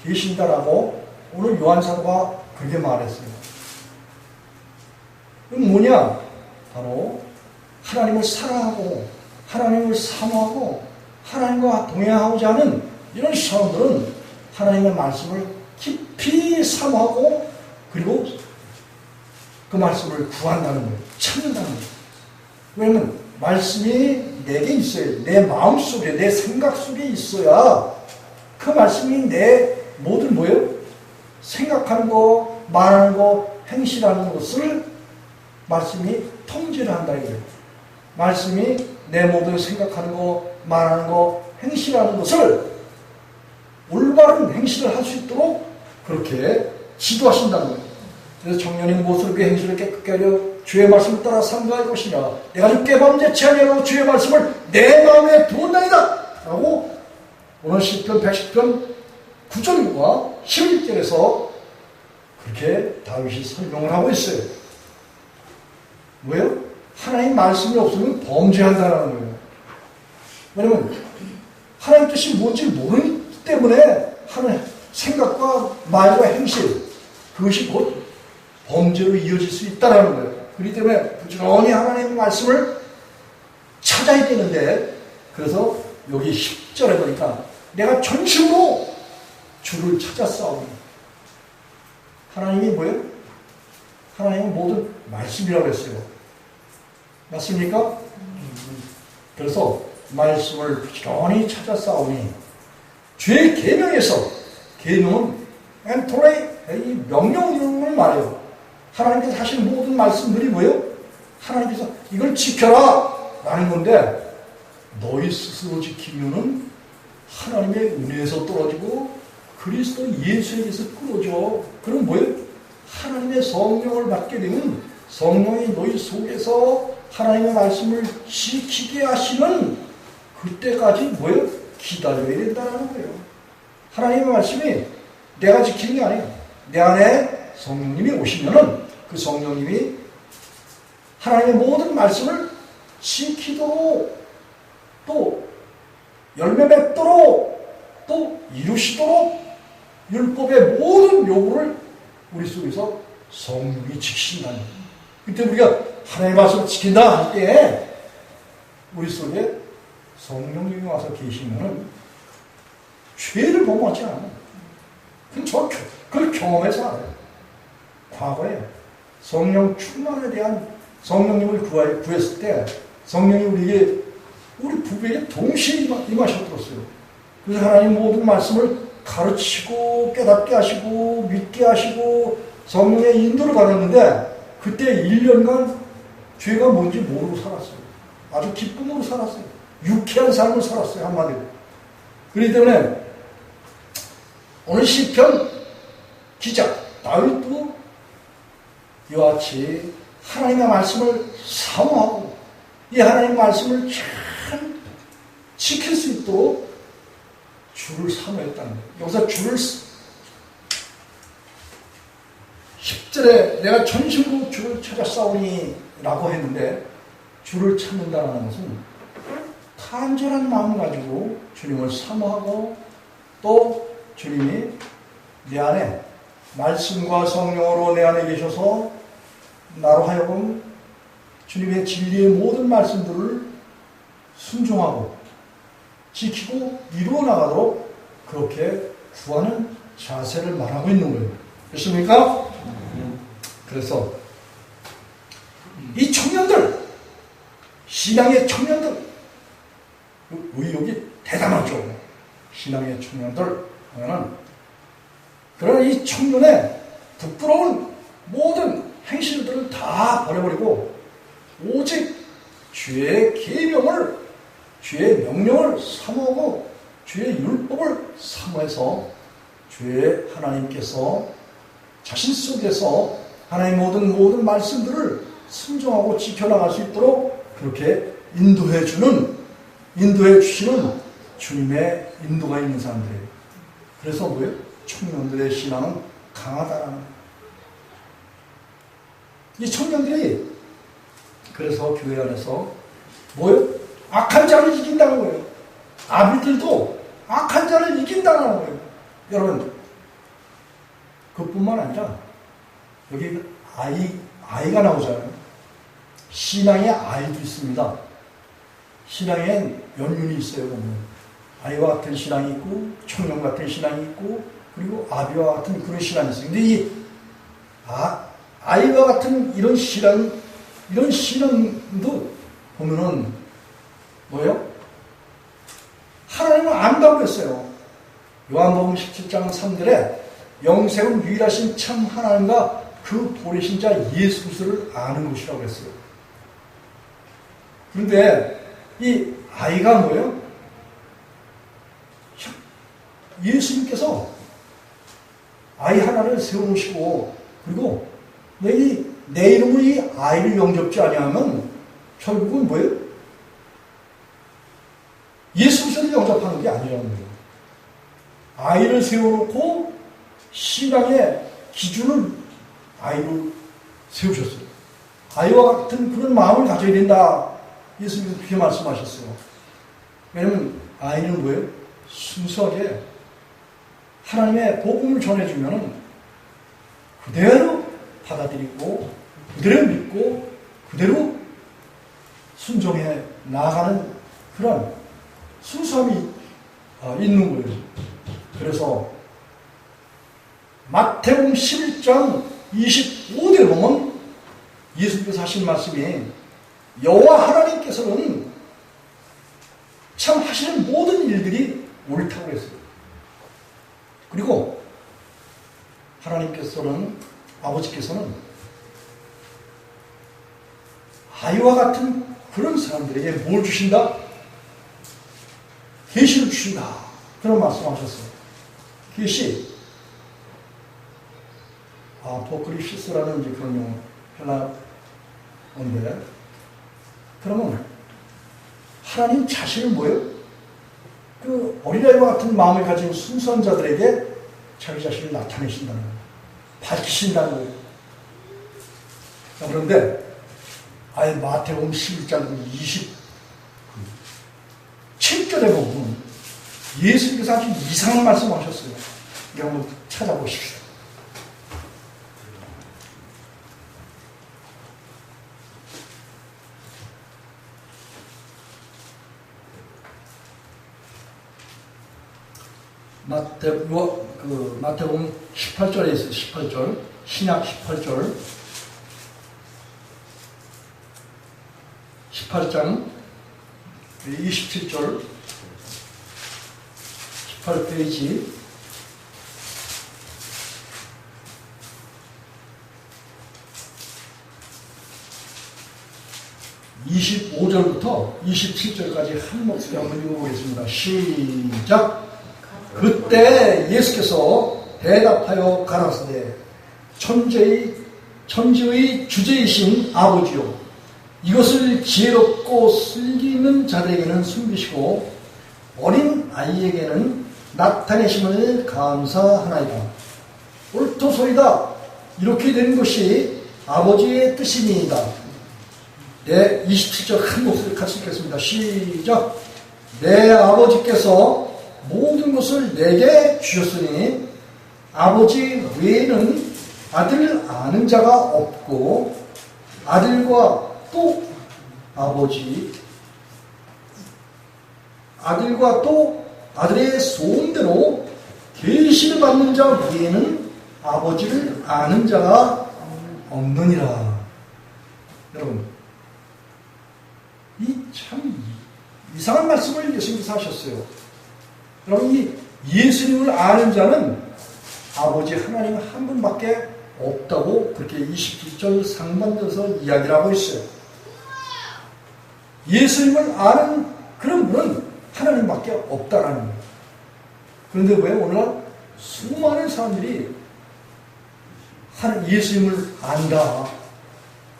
계신다라고 오늘 요한사도가 그렇게 말했어요. 그건 뭐냐? 바로 하나님을 사랑하고 하나님을 사모하고 하나님과 동행하고자 하는 이런 사람들은 하나님의 말씀을 깊이 사모하고 그리고 그 말씀을 구한다는 거예요. 찾는다는 거예요. 왜냐하면 말씀이 내게 있어야, 내 마음속에, 내 생각 속에 있어야 그 말씀이 내 모든 뭐예요? 생각하는 거, 말하는 거, 행실하는 것을 말씀이 통제를 한다 이거예요. 말씀이 내 모든 생각하는 거, 말하는 거, 행실하는 것을 올바른 행실을 할 수 있도록 그렇게 지도하신다는 거예요. 그래서 청년이 무엇으로 그 행실을 깨끗게 하려 주의 말씀을 따라 삼가할 것이냐, 내가 주께 밤새치 아니하고 주의 말씀을 내 마음에 두었나이다 라고 오늘 시편 110편 9절과 11절에서 그렇게 다윗이 설명을 하고 있어요. 왜요? 하나님 말씀이 없으면 범죄한다는 거예요. 왜냐면 하나님 뜻이 뭔지 모르기 때문에 하는 생각과 말과 행실, 그것이 곧 범죄로 이어질 수 있다는 거예요. 그렇기 때문에 부지런히 하나님의 말씀을 찾아야 되는데, 그래서 여기 10절에 보니까 내가 전심으로 주를 찾았사오니, 하나님이 뭐예요? 하나님의 모든 말씀이라고 했어요. 맞습니까? 그래서 말씀을 부지런히 찾았사오니, 주의 계명에서, 계명은 엔토레이, 이 명령을 말해요. 하나님께서 하시는 모든 말씀들이 뭐예요? 하나님께서 이걸 지켜라 라는 건데, 너희 스스로 지키면은 하나님의 은혜에서 떨어지고 그리스도 예수에게서 끊어져. 그럼 뭐예요? 하나님의 성령을 받게 되면 성령이 너희 속에서 하나님의 말씀을 지키게 하시는 그때까지 뭐예요? 기다려야 된다는 거예요. 하나님의 말씀이 내가 지키는 게 아니에요. 내 안에 성령님이 오시면은 그 성령님이 하나님의 모든 말씀을 지키도록, 또 열매 맺도록, 또 이루시도록 율법의 모든 요구를 우리 속에서 성령이 지키신다는 거예요. 그때 우리가 하나님의 말씀을 지킨다 할 때 우리 속에 성령님이 와서 계시면은 죄를 범하지 않아요. 그걸 경험해서 알아요. 과거에 성령 충만에 대한 성령님을 구했을 때 성령이 우리 부부에게 동시에 임하셨더랬어요. 그래서 하나님 모든 말씀을 가르치고 깨닫게 하시고 믿게 하시고 성령의 인도를 받았는데, 그때 1년간 죄가 뭔지 모르고 살았어요. 아주 기쁨으로 살았어요. 유쾌한 삶을 살았어요. 한마디로. 그렇기 때문에 오늘 시편 기자 다윗도 이와 같이 하나님의 말씀을 사모하고 이 하나님의 말씀을 잘 지킬 수 있도록 주를 사모했다는 거예요. 여기서 주를 10절에 내가 전심으로 주를 찾았사오니 라고 했는데, 주를 찾는다는 것은 간절한 마음 가지고 주님을 사모하고 또 주님이 내 안에 말씀과 성령으로 내 안에 계셔서 나로 하여금 주님의 진리의 모든 말씀들을 순종하고 지키고 이루어 나가도록 그렇게 구하는 자세를 말하고 있는 거예요. 그렇습니까? 그래서 이 청년들, 신앙의 청년들, 의욕이 대단하죠. 신앙의 청년들 하면은, 그러나 이 청년의 부끄러운 모든 행실들을 다 버려버리고 오직 주의 계명을, 주의 명령을 사모하고 주의 율법을 사모해서 주의 하나님께서 자신 속에서 하나님의 모든 말씀들을 순종하고 지켜나갈 수 있도록 그렇게 인도해 주시는 주님의 인도가 있는 사람들이에요. 그래서 뭐예요? 청년들의 신앙은 강하다라는 거예요. 이 청년들이 그래서 교회 안에서 뭐예요? 악한 자를 이긴다는 거예요. 아비들도 악한 자를 이긴다는 거예요. 여러분, 그뿐만 아니라 여기 아이가 나오잖아요. 신앙의 아이도 있습니다. 신앙엔 연륜이 있어요. 보면 아이와 같은 신앙이 있고 청년 같은 신앙이 있고 그리고 아비와 같은 그런 신앙이 있어요. 근데 이 아이와 같은 이런 신앙도 보면은 뭐예요? 하나님을 안다고 했어요. 요한복음 17장 3절에 영생은 유일하신 참 하나님과 그 보내신 자 예수 그리스도를 아는 것이라고 했어요. 그런데 이 아이가 뭐예요? 예수님께서 아이 하나를 세워놓으시고 그리고 내 이름으로 이 아이를 영접지 아니하면 결국은 뭐예요? 예수 그리스도를 영접하는 게 아니라는 거예요. 아이를 세워놓고 신앙의 기준을 아이로 세우셨어요. 아이와 같은 그런 마음을 가져야 된다. 예수님께서 그렇게 말씀하셨어요. 왜냐하면 아이는 뭐예요? 순수하게 하나님의 복음을 전해주면 그대로 받아들이고 그대로 믿고 그대로 순종해 나아가는 그런 순수함이 있는 거예요. 그래서 마태복음 11장 25절에 보면 예수님께서 하신 말씀이 여호와 하나님께서는 참 하시는 모든 일들이 옳다고 했어요. 그리고 아버지께서는 아이와 같은 그런 사람들에게 뭘 주신다? 계시를 주신다. 그런 말씀하셨어요. 계시. 포크리시스라는 이제 그런 용어, 헬라어인데, 그러면 하나님 자신은 뭐예요? 그 어린아이와 같은 마음을 가진 순수한 자들에게 자기 자신을 나타내신다는 거예요. 밝히신다는 거예요. 그런데 마태복음 11장 27절에 보면 예수님께서 아주 이상한 말씀을 하셨어요. 이거 한번 찾아보십시오. 마태복음 18절에 있어요. 18절. 신약 18절. 18장 27절. 18페이지. (25절부터) (27절까지) 한 목소리 한번 읽어보겠습니다. 시작. 그때 예수께서 대답하여 가라사대 천지의 주제이신 아버지요, 이것을 지혜롭고 슬기 있는 자들에게는 숨기시고 어린 아이에게는 나타내심을 감사하나이다. 옳도소이다. 이렇게 된 것이 아버지의 뜻이니이다. 내 27절 한 목소리 같이 읽겠습니다. 시작. 내 아버지께서 모든 것을 내게 주셨으니 아버지 외에는 아들 아는 자가 없고 아들과 또 아들의 소원대로 계시를 받는 자 외에는 아버지를 아는 자가 없느니라. 여러분, 이 참 이상한 말씀을 예수님께서 하셨어요. 여러분, 이 예수님을 아는 자는 아버지 하나님 한 분밖에 없다고 그렇게 27절 상반절에서 이야기를 하고 있어요. 예수님을 아는 그런 분은 하나님밖에 없다라는 거예요. 그런데 왜 오늘날 수많은 사람들이 예수님을 안다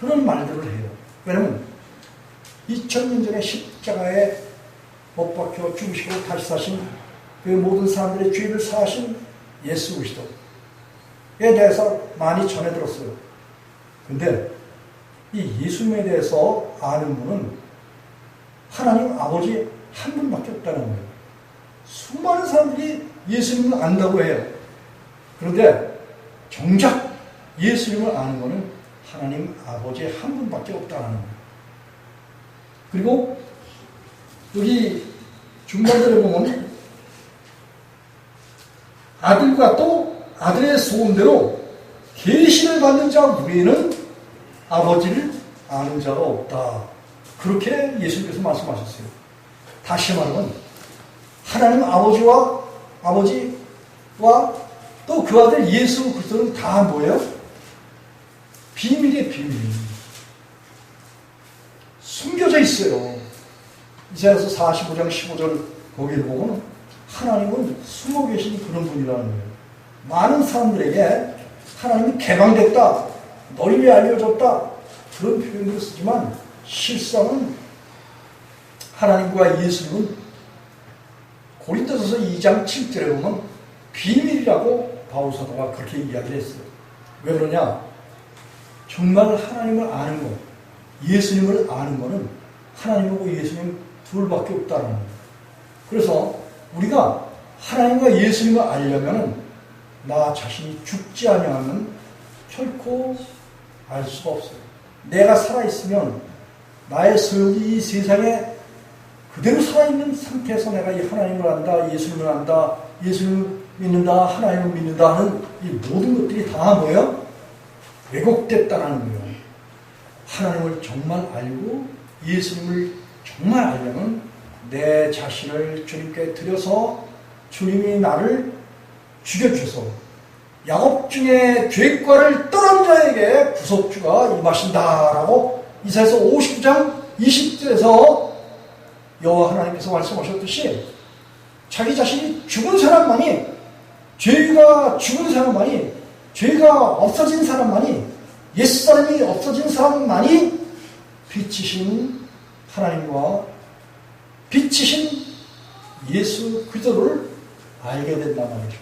그런 말들을 해요. 왜냐하면 2000년 전에 십자가에 못 박혀 죽으시고 다시 사신 그 모든 사람들의 죄를 사하신 예수 그리스도에 대해서 많이 전해 들었어요. 근데 이 예수님에 대해서 아는 분은 하나님 아버지 한 분밖에 없다는 거예요. 수많은 사람들이 예수님을 안다고 해요. 그런데 정작 예수님을 아는 것은 하나님 아버지 한 분밖에 없다는 거예요. 그리고 여기 중간절에 보면 아들과 또 아들의 소원대로 계시를 받는 자 외에는 아버지를 아는 자가 없다. 그렇게 예수님께서 말씀하셨어요. 다시 말하면 하나님 아버지와 또 그 아들 예수 그리스도는 다 뭐예요? 비밀이에요, 비밀. 숨겨져 있어요. 이사야서 45장 15절 거기를 보면 하나님은 숨어 계신 그런 분이라는 거예요. 많은 사람들에게 하나님이 개방됐다, 널리 알려졌다 그런 표현을 쓰지만 실상은 하나님과 예수님은 고린도전서 2장 7절에 보면 비밀이라고 바울사도가 그렇게 이야기를 했어요. 왜 그러냐? 정말 하나님을 아는 것, 예수님을 아는 것은 하나님하고 예수님 둘밖에 없다는 거예요. 그래서 우리가 하나님과 예수님을 알려면 나 자신이 죽지 아니하면 결코 알 수가 없어요. 내가 살아있으면 나의 소욕이 이 세상에 그대로 살아있는 상태에서 내가 이 하나님을 안다, 예수님을 안다, 예수님을 믿는다, 하나님을 믿는다 하는 이 모든 것들이 다 뭐예요? 왜곡됐다는 거예요. 하나님을 정말 알고 예수님을 정말 알려면 내 자신을 주님께 드려서 주님이 나를 죽여주셔서 야곱 중에 죄과를 떠난 자에게 구속주가 임하신다라고 이사야서 59장 20절에서 여호와 하나님께서 말씀하셨듯이 자기 자신이 죽은 사람만이, 죄가 죽은 사람만이, 죄가 없어진 사람만이, 옛사람이 없어진 사람만이 빛이신 하나님과 빛이신 예수 그리스도를 알게 된단 말이죠.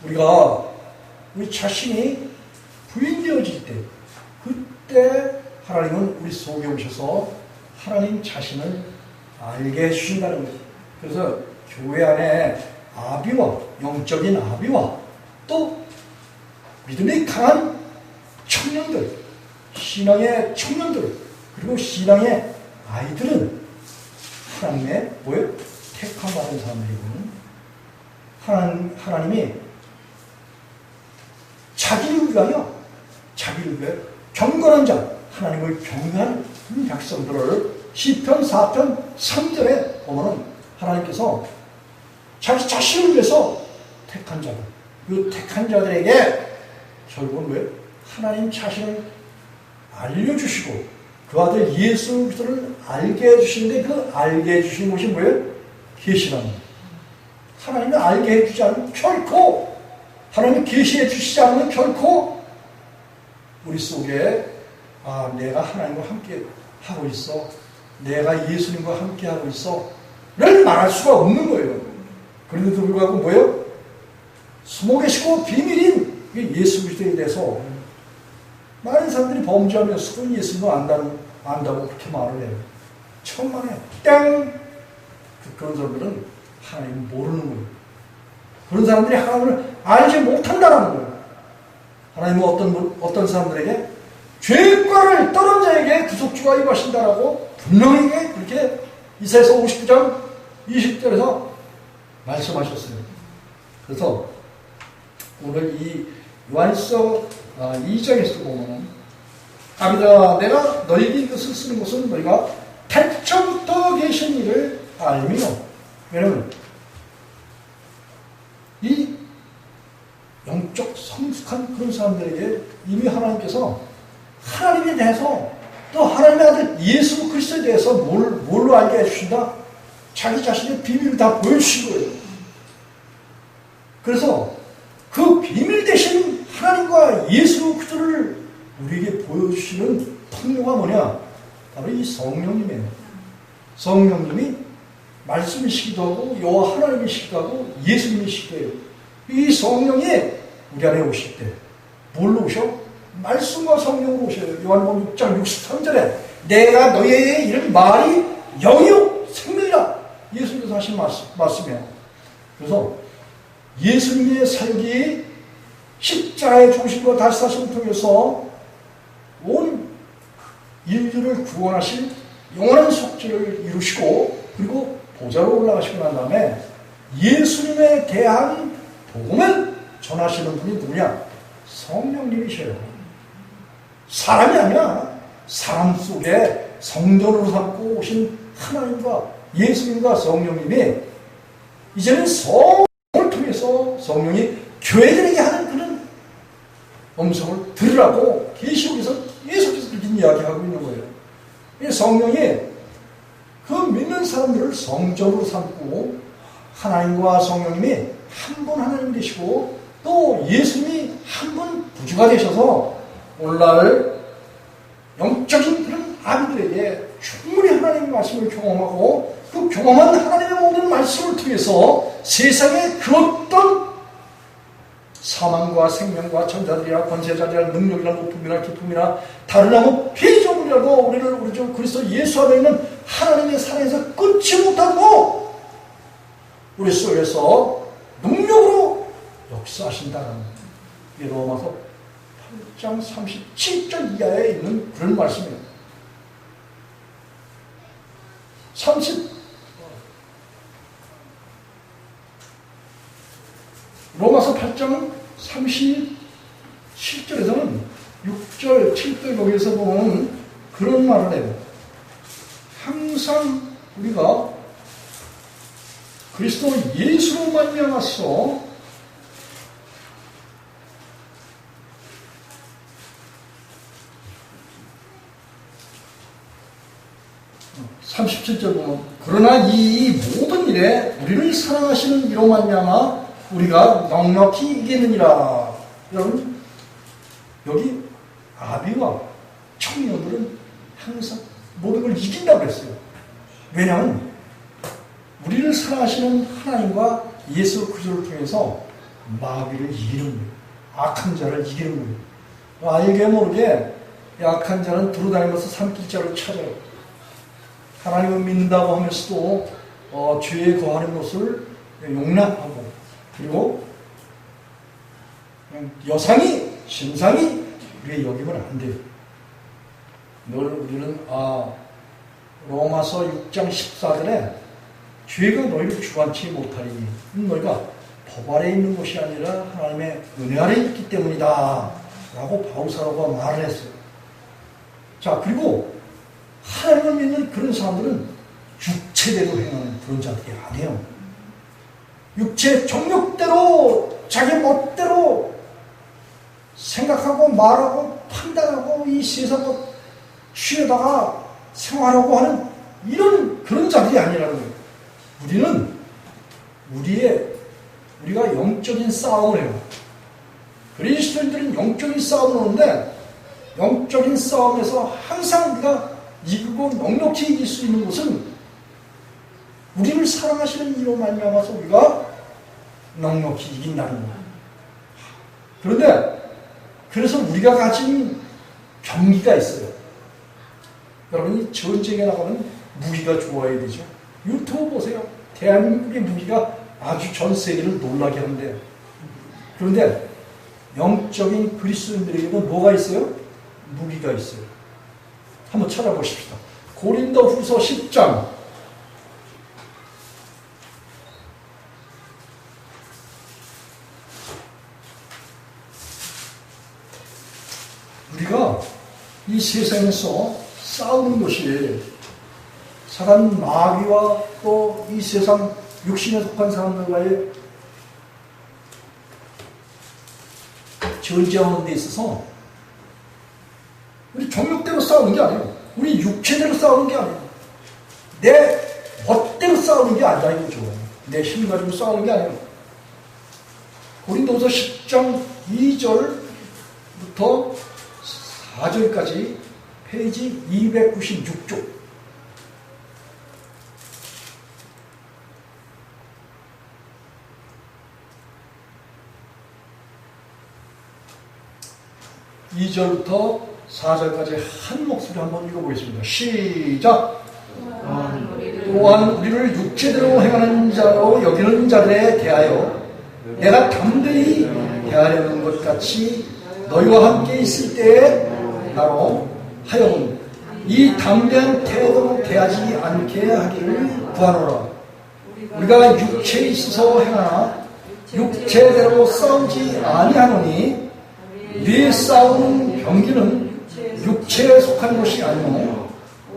우리가 우리 자신이 부인되어질 때, 그때 하나님은 우리 속에 오셔서 하나님 자신을 알게 해주신다는 거예요. 그래서 교회 안에 아비와, 영적인 아비와 또 믿음이 강한 청년들, 신앙의 청년들, 그리고 신앙의 아이들은 하나님의 뭐예요? 택함 받은 사람들이거든요. 하나님이 자기를 위하여 경건한 자, 하나님을 경외하는 백성들을 시편 4편 3절에 보면은 하나님께서 자기 자신을 위해서 택한 자들, 그 택한 자들에게 결국은 왜? 하나님 자신을 알려주시고 그 아들 예수 그리스도를 알게 해주시는데 그 알게 해주신 것이 뭐예요? 계시라는 거예요. 하나님을 알게 해주지 않으면 결코, 하나님이 계시해 주시지 않으면 결코 우리 속에 내가 하나님과 함께 하고 있어, 내가 예수님과 함께 하고 있어 를 말할 수가 없는 거예요. 그런데도 불구하고 뭐예요? 숨어 계시고 비밀인 예수 그리스도에 대해서 많은 사람들이 범죄하면서도 예수님을 안다고 그렇게 말을 해요. 천만에 땡! 그런 사람들은 하나님을 모르는 거예요. 그런 사람들이 하나님을 알지 못한다는 거예요. 하나님은 어떤 사람들에게 죄과를 떠난 자에게 구속주가 임하신다라고 분명히 그렇게 이사야서 59장 20절에서 말씀하셨어요. 그래서 오늘 이 요한일서 2장에서 보면 아비다, 내가 너희에게 이것을 쓰는 것은 너희가 태초부터 계신 이를 알미요. 왜냐하면 이 영적 악한 그런 사람들에게 이미 하나님께서 하나님에 대해서 또 하나님의 아들 예수 그리스도에 대해서 뭘로 알게 해주신다? 자기 자신의 비밀을 다 보여주신 거예요. 그래서 그 비밀 대신 하나님과 예수 그리스도를 우리에게 보여주시는 통로가 뭐냐? 바로 이 성령님이에요. 성령님이 말씀이시기도 하고 여호와 하나님이시기도 하고 예수님이시기도 해요. 이 성령이 우리 안에 오실 때 뭘로 오셔? 말씀과 성령으로 오셔요. 요한복음 6장 63절에 내가 너희에게 이런 말이 영이요 생명이라 예수님께서 하신 말씀이에요. 그래서 예수님의 사역이 십자가의 중심과 다시 사심을 통해서 온 인류를 구원하실 영원한 속죄를 이루시고 그리고 보좌로 올라가시고 난 다음에 예수님에 대한 복음을 전하시는 분이 누구냐? 성령님이셔요. 사람이 아니라 사람 속에 성전으로 삼고 오신 하나님과 예수님과 성령님이 이제는 성을 통해서 성령이 교회들에게 하는 그런 음성을 들으라고 계시록에서 예수께서 그렇게 이야기하고 있는 거예요. 이 성령이 그 믿는 사람들을 성전으로 삼고 하나님과 성령님이 한 분 하나님 되시고 또 예수님이 한 분 부주가 되셔서 오늘날 영적인 그런 아비들에게 충분히 하나님의 말씀을 경험하고 그 경험한 하나님의 모든 말씀을 통해서 세상에 그 어떤 사망과 생명과 천사들이나 권세자들이나 능력이나 높음이나 기쁨이나 다른 아무 피조물이라도 우리 주 그리스도 예수 안에 있는 하나님의 사랑에서 끊지 못하고 우리 속에서 능력으로 역사하신다는 게 로마서 8장 37절 이하에 있는 그런 말씀이에요. 로마서 8장 37절에서는 6절, 7절 거기에서 보면 그런 말을 해요. 항상 우리가 그리스도 예수로 말미암아서 37절 보면 그러나 이 모든 일에 우리를 사랑하시는 이로 말미암아 우리가 넉넉히 이기느니라. 여러분 여기 아비와 청년들은 항상 모든 걸 이긴다고 했어요. 왜냐하면 우리를 사랑하시는 하나님과 예수 그리스도를 통해서 마귀를 이기는 거예요. 악한 자를 이기는 거예요. 알게 모르게 악한 자는 두루다니면서 산길자를 찾아요. 하나님을 믿는다고 하면서도 죄에 거하는 것을 용납하고 그리고 그냥 여상이 신상이 우리의 여기면 안 돼요. 우리는 로마서 6장 14절에 죄가 너희를 주관치 못하리니 너희가 법 아래 있는 것이 아니라 하나님의 은혜 아래 있기 때문이다 라고 바울사도가 말을 했어요. 자, 그리고 하나님을 믿는 그런 사람들은 육체대로 행하는 그런 자들이 아니에요. 육체 정욕대로 자기 멋대로 생각하고 말하고 판단하고 이 세상을 취해다가 생활하고 하는 이런 그런 자들이 아니라는 거예요. 우리는 우리가 영적인 싸움을 해요. 그리스도인들은 영적인 싸움을 하는데 영적인 싸움에서 항상 우리가 이기고 넉넉히 이길 수 있는 것은 우리를 사랑하시는 이로 말미암아서 우리가 넉넉히 이긴다는 거예요. 그런데 그래서 우리가 가진 병기가 있어요. 여러분이 전쟁에 나가면 무기가 좋아야 되죠. 유튜브 보세요. 대한민국의 무기가 아주 전 세계를 놀라게 하는데 그런데 영적인 그리스도인들에게는 뭐가 있어요? 무기가 있어요. 한번 찾아보십시다. 고린도후서 10장 우리가 이 세상에서 싸우는 것이 사단 마귀와 또 이 세상 육신에 속한 사람들과의 전쟁하는 데 있어서 우리 정욕대로 싸우는 게 아니에요. 우리 육체대로 싸우는 게 아니에요. 내 멋대로 싸우는 게 아니라 이거죠. 내 힘 가지고 싸우는 게 아니에요. 고린도서 10장 2절부터 4절까지 페이지 296쪽. (2절부터) 4절까지 한 목소리 한번 읽어보겠습니다. 시작! 또한 우리를 육체대로 행하는 자로 여기는 자들에 대하여 내가 담대히 대하려는 것 같이 너희와 함께 있을 때에 나로 하여금 이 담대한 태도로 대하지 않게 하기를 구하노라. 우리가 육체에 있어서 행하나 육체대로 싸우지 아니하노니 우리의 싸우는 병기는 육체에 속한 것이 아니오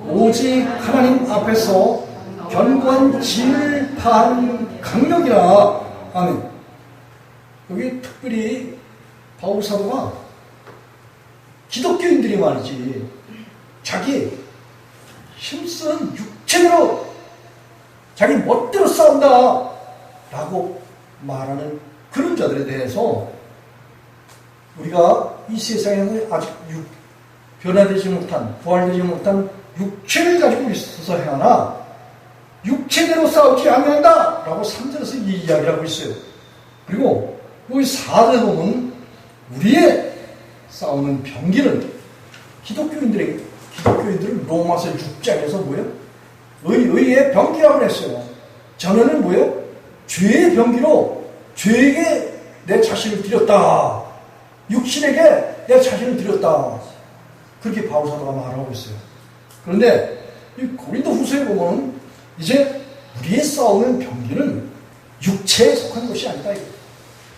오직 하나님 앞에서 견고한 진을 파하는 강력이라. 아멘. 여기 특별히 바울 사도가 기독교인들이 말이지 자기 힘쓰는 육체대로 자기 멋대로 싸운다 라고 말하는 그런 자들에 대해서 우리가 이 세상에서 아직 변화되지 못한, 부활되지 못한 육체를 가지고 있어서 행하나 육체대로 싸우지 아니한다 라고 3절에서 이 이야기를 하고 있어요. 그리고 여기 4절에 보면 우리의 싸우는 병기는 기독교인들을 로마서 6장에서 뭐예요? 의의 병기라고 했어요. 전에는 뭐예요? 죄의 병기로 죄에게 내 자신을 드렸다. 육신에게 내 자신을 드렸다. 그렇게 바울 사도가 말하고 있어요. 그런데 이 고린도 후서에 보면 이제 우리의 싸우는 병기는 육체에 속한 것이 아니다.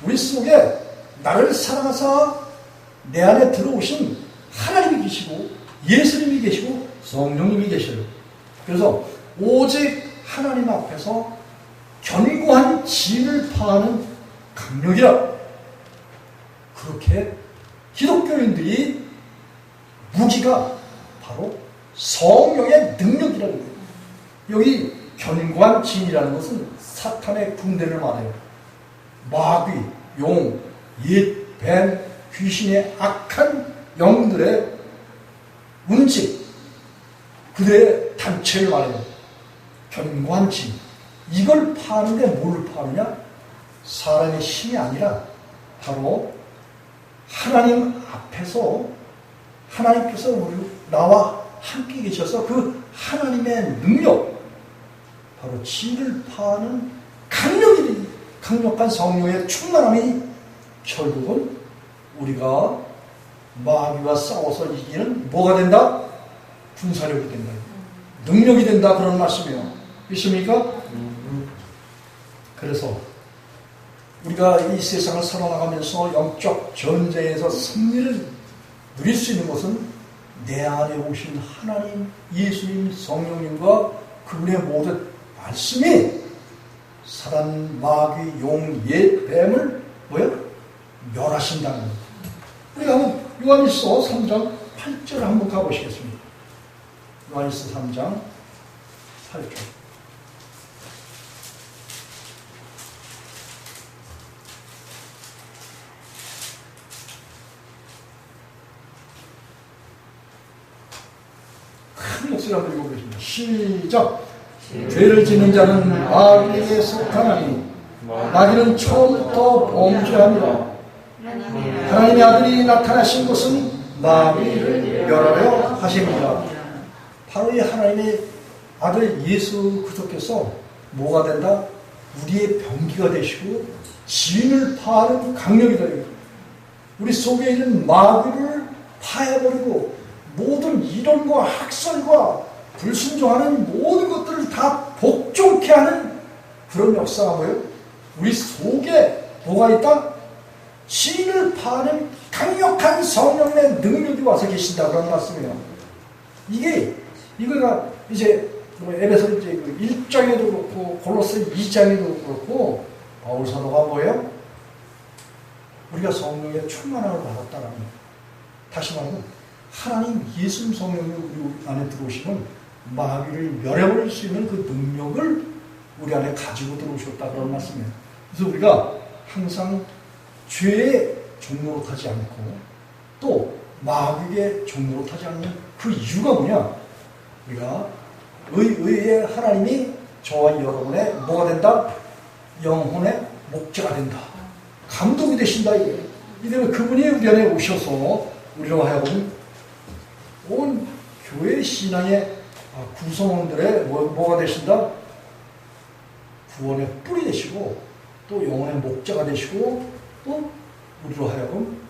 우리 속에 나를 사랑하사 내 안에 들어오신 하나님이 계시고 예수님이 계시고 성령님이 계셔요. 그래서 오직 하나님 앞에서 견고한 진을 파하는 강력이라. 그렇게 기독교인들이 무기가 바로 성령의 능력이라는 거예요. 여기 견고한 진이라는 것은 사탄의 군대를 말해요. 마귀, 용, 옛, 뱀, 귀신의 악한 영들의 운집, 그들의 단체를 말해요. 견고한 진. 이걸 파는데 뭘 파느냐? 사람의 힘이 아니라 바로 하나님 앞에서 하나님께서 나와 함께 계셔서 그 하나님의 능력, 바로 진을 파는 강력한 성령의 충만함이 결국은 우리가 마귀와 싸워서 이기는 뭐가 된다? 군사력이 된다. 능력이 된다. 그런 말씀이에요. 있습니까? 그래서 우리가 이 세상을 살아나가면서 영적 전쟁에서 승리를 누릴 수 있는 것은 내 안에 오신 하나님, 예수님, 성령님과 그분의 모든 말씀이 사단, 마귀, 용, 옛, 뱀을 멸하신다는 거예요. 우리가 한번 요한일서 3장 8절 한번 가보시겠습니다. 요한일서 3장 8절. 큰 목소리 한번 읽어보겠습니다. 시작! 죄를 짓는 자는 마귀에 속하나니 마귀는 처음부터 범죄합니다. 하나님의 아들이 나타나신 것은 마귀를 멸하려 하십니다. 바로 이 하나님의 아들 예수 그리스도께서 뭐가 된다? 우리의 병기가 되시고 진을 파하는 강력이 되고 우리 속에 있는 마귀를 파해버리고 모든 이론과 학설과 불순종하는 모든 것들을 다 복종케 하는 그런 역사가 뭐예요? 우리 속에 뭐가 있다? 진을 파는 강력한 성령의 능력이 와서 계신다 그런 말씀이에요. 이거가 이제 에베소 이제 1장에도 그렇고 골로새 2장에도 그렇고 바울 사도가 뭐예요? 우리가 성령의 충만함을 받았다라는, 다시 말하면 하나님 예수님 성령이 우리 안에 들어오시면 마귀를 멸해버릴 수 있는 그 능력을 우리 안에 가지고 들어오셨다 그런 말씀이에요. 그래서 우리가 항상 죄의 종로로 타지 않고 또 마귀의 종로로 타지 않는 그 이유가 뭐냐? 우리가 의의 하나님이 저와 여러분의 뭐가 된다? 영혼의 목자가 된다. 감독이 되신다. 이때문에 그분이 우리 안에 오셔서 우리로 하여금 온 교회 신앙의 구성원들의 뭐가 되신다? 구원의 뿌리 되시고 또 영혼의 목자가 되시고 또 우리로 하여금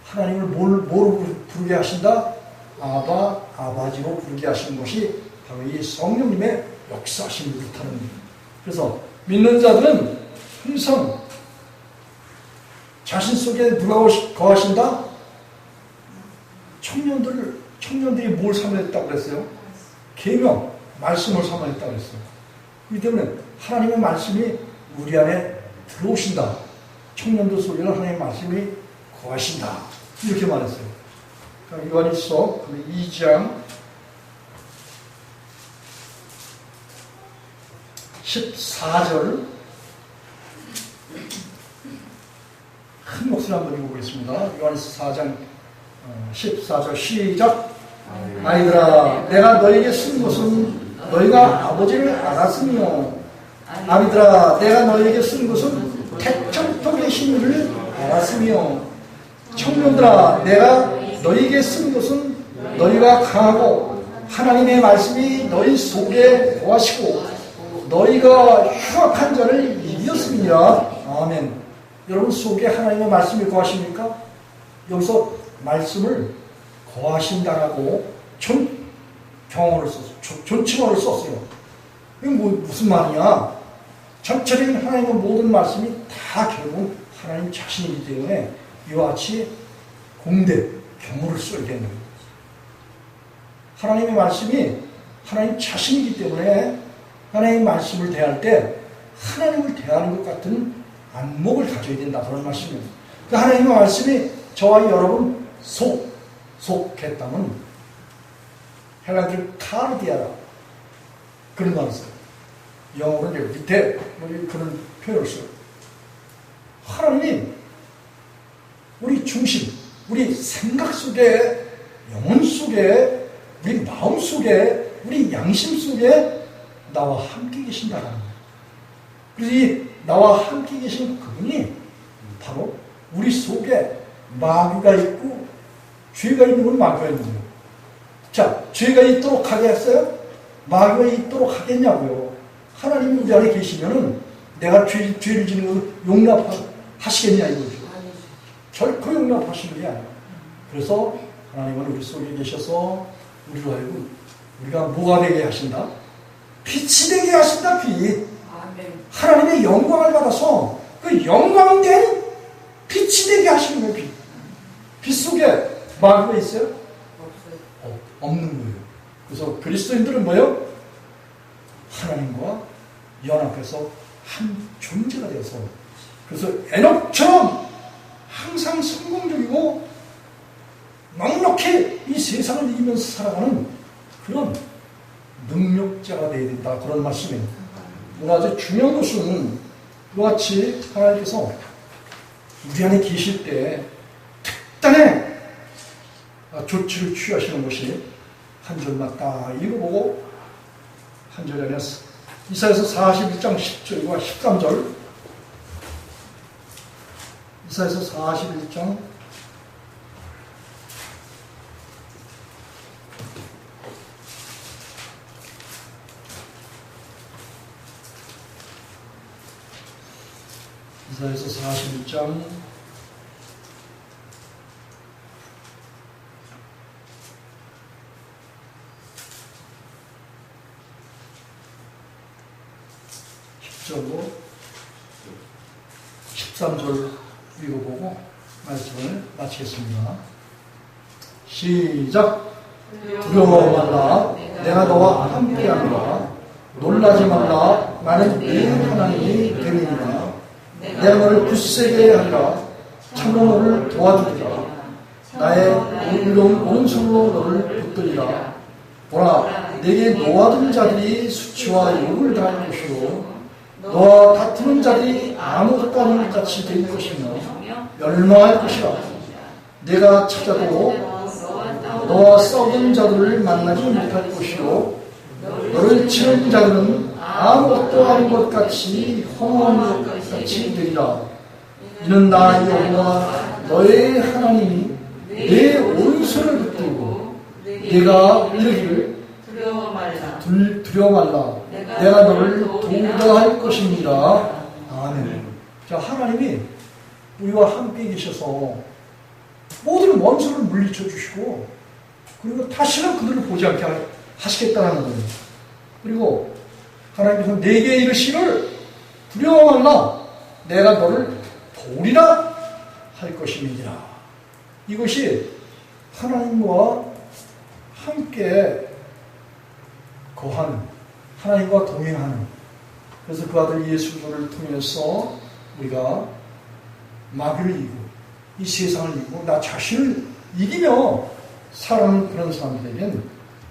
하나님을 뭐로 부르게 하신다? 아바지로 부르게 하시는 것이 바로 이 성령님의 역사하심을 뜻하는 겁니다. 그래서 믿는 자들은 항상 자신 속에 누가 거하신다? 청년들이 뭘 삼아냈다고 그랬어요? 계명, 말씀을 삼아냈다고 그랬어요. 그렇기 때문에 하나님의 말씀이 우리 안에 들어오신다. 청년들 속에는 하나님의 말씀이 거하신다. 이렇게 말했어요. 그러니까 요한일서 2장 14절 큰 목소리 한번 읽어보겠습니다. 요한일서 4장 14절 시작. 아이들아, 내가 너에게 쓴 것은 너희가 아버지를 알았으며, 아이들아, 내가 너에게 쓴 것은 태초부터 계신 이를 알았으며, 청년들아, 내가 너희에게 쓴 것은 너희가 강하고 하나님의 말씀이 너희 속에 거하시고 너희가 흉악한 자를 이겼음이라. 아멘. 여러분 속에 하나님의 말씀이 거하십니까? 여기서 말씀을 거하신다라고 경어를 썼어요. 존칭어를 썼어요. 이게 무슨 말이냐? 전체적인 하나님의 모든 말씀이 다 결국 하나님 자신이기 때문에 이와 같이 공대, 경어를 써야 되는 거예요. 하나님의 말씀이 하나님 자신이기 때문에 하나님의 말씀을 대할 때 하나님을 대하는 것 같은 안목을 가져야 된다. 그런 말씀이에요. 그 하나님의 말씀이 저와 여러분 속했다면 헬라어로 카르디아라 그런 말을 써요. 영어로 이제 밑에 그런 표현을 써요. 하나님이 우리 중심, 우리 생각 속에, 영혼 속에, 우리 마음 속에, 우리 양심 속에 나와 함께 계신다라는 거예요. 그래서 이 나와 함께 계신 그분이 바로 우리 속에 마귀가 있고 죄가 있는 건 마귀가 있는 거예요. 자, 죄가 있도록 하게 했어요? 마귀가 있도록 하겠냐고요. 하나님이 우리 안에 계시면은 내가 죄를 지는 것을 용납하시겠냐 이거죠. 결코 용납하시는 게 아니에요. 그래서 하나님은 우리 속에 계셔서 우리로 하여금 우리가 뭐가 되게 하신다? 빛이 되게 하신다. 빛. 하나님의 영광을 받아서 그 영광된 빛이 되게 하시는 거예요. 빛. 빛 속에 마귀가 있어요? 없어요. 없는 거예요. 그래서 그리스도인들은 뭐예요? 하나님과 연합해서 한 존재가 되어서, 그래서 에녹처럼 항상 성공적이고 넉넉히 이 세상을 이기면서 살아가는 그런 능력자가 되어야 된다. 그런 말씀입니다. 아주 중요한 것은 그와 같이 하나님께서 우리 안에 계실 때 특단의 조치를 취하시는 것이 한 절만 딱 읽어보고 한 절에 이사야서 41장 10절과 13절, 이사야서 41장 41장 10절로 13절 읽어보고 말씀을 마치겠습니다. 시작. 두려워 말라. 내가 너와 함께하노라. 놀라지 말라. 나는 네 하나님이 되리니라. 내가 너를 굳세게 하리라. 참으로 너를 도와주리라. 나의 오른손으로 너를 붙들리라. 보라, 내게 놓아둔 자들이 수치와 욕을 당할 것이요 너와 다투는 자들이 아무것도 아닌 것 같이 될 것이며 멸망할 것이라. 내가 찾아도 너와 싸우는 자들을 만나지 못할 것이요 너를 치는 자들은 아무것도 아닌 것 같이 허무한 것 같이 되리라. 이는 나 여호와 너의 하나님이 내 오른손을 붙들고 내가 이르기를 두려워 말라. 내가 너를 도우할 것입니다. 아멘. 자, 하나님이 우리와 함께 계셔서 모든 원수를 물리쳐 주시고 그리고 다시는 그들을 보지 않게 하시겠다는 거예요. 그리고 하나님께서 내게 이르시를 두려워 말라. 내가 너를 도우리라 할 것입니다. 이것이 하나님과 함께 거하는, 하나님과 동행하는, 그래서 그 아들 예수 그리스도를 통해서 우리가 마귀를 이기고 이 세상을 이기고 나 자신을 이기며 살아가는 그런 사람들에게는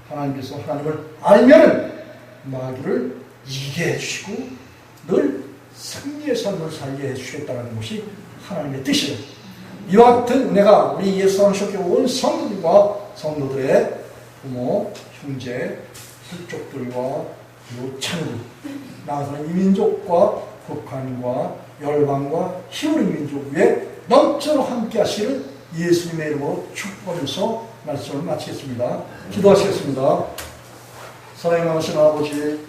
하나님께서 하나님을 알면 마귀를 이기게 해주시고 늘 승리의 삶을 살게 해주시겠다는 것이 하나님의 뜻이에요. 이와 같은 은혜가 우리 예수 안식교 온 성도들과 성도들의 부모, 형제, 혈족들과 그리고 창국, 나아가는 이민족과 북한과 열방과 히브리 민족 위에 넘쳐로 함께 하시는 예수님의 이름으로 축복하면서 말씀을 마치겠습니다. 기도하시겠습니다. 사랑의 많으신 아버지,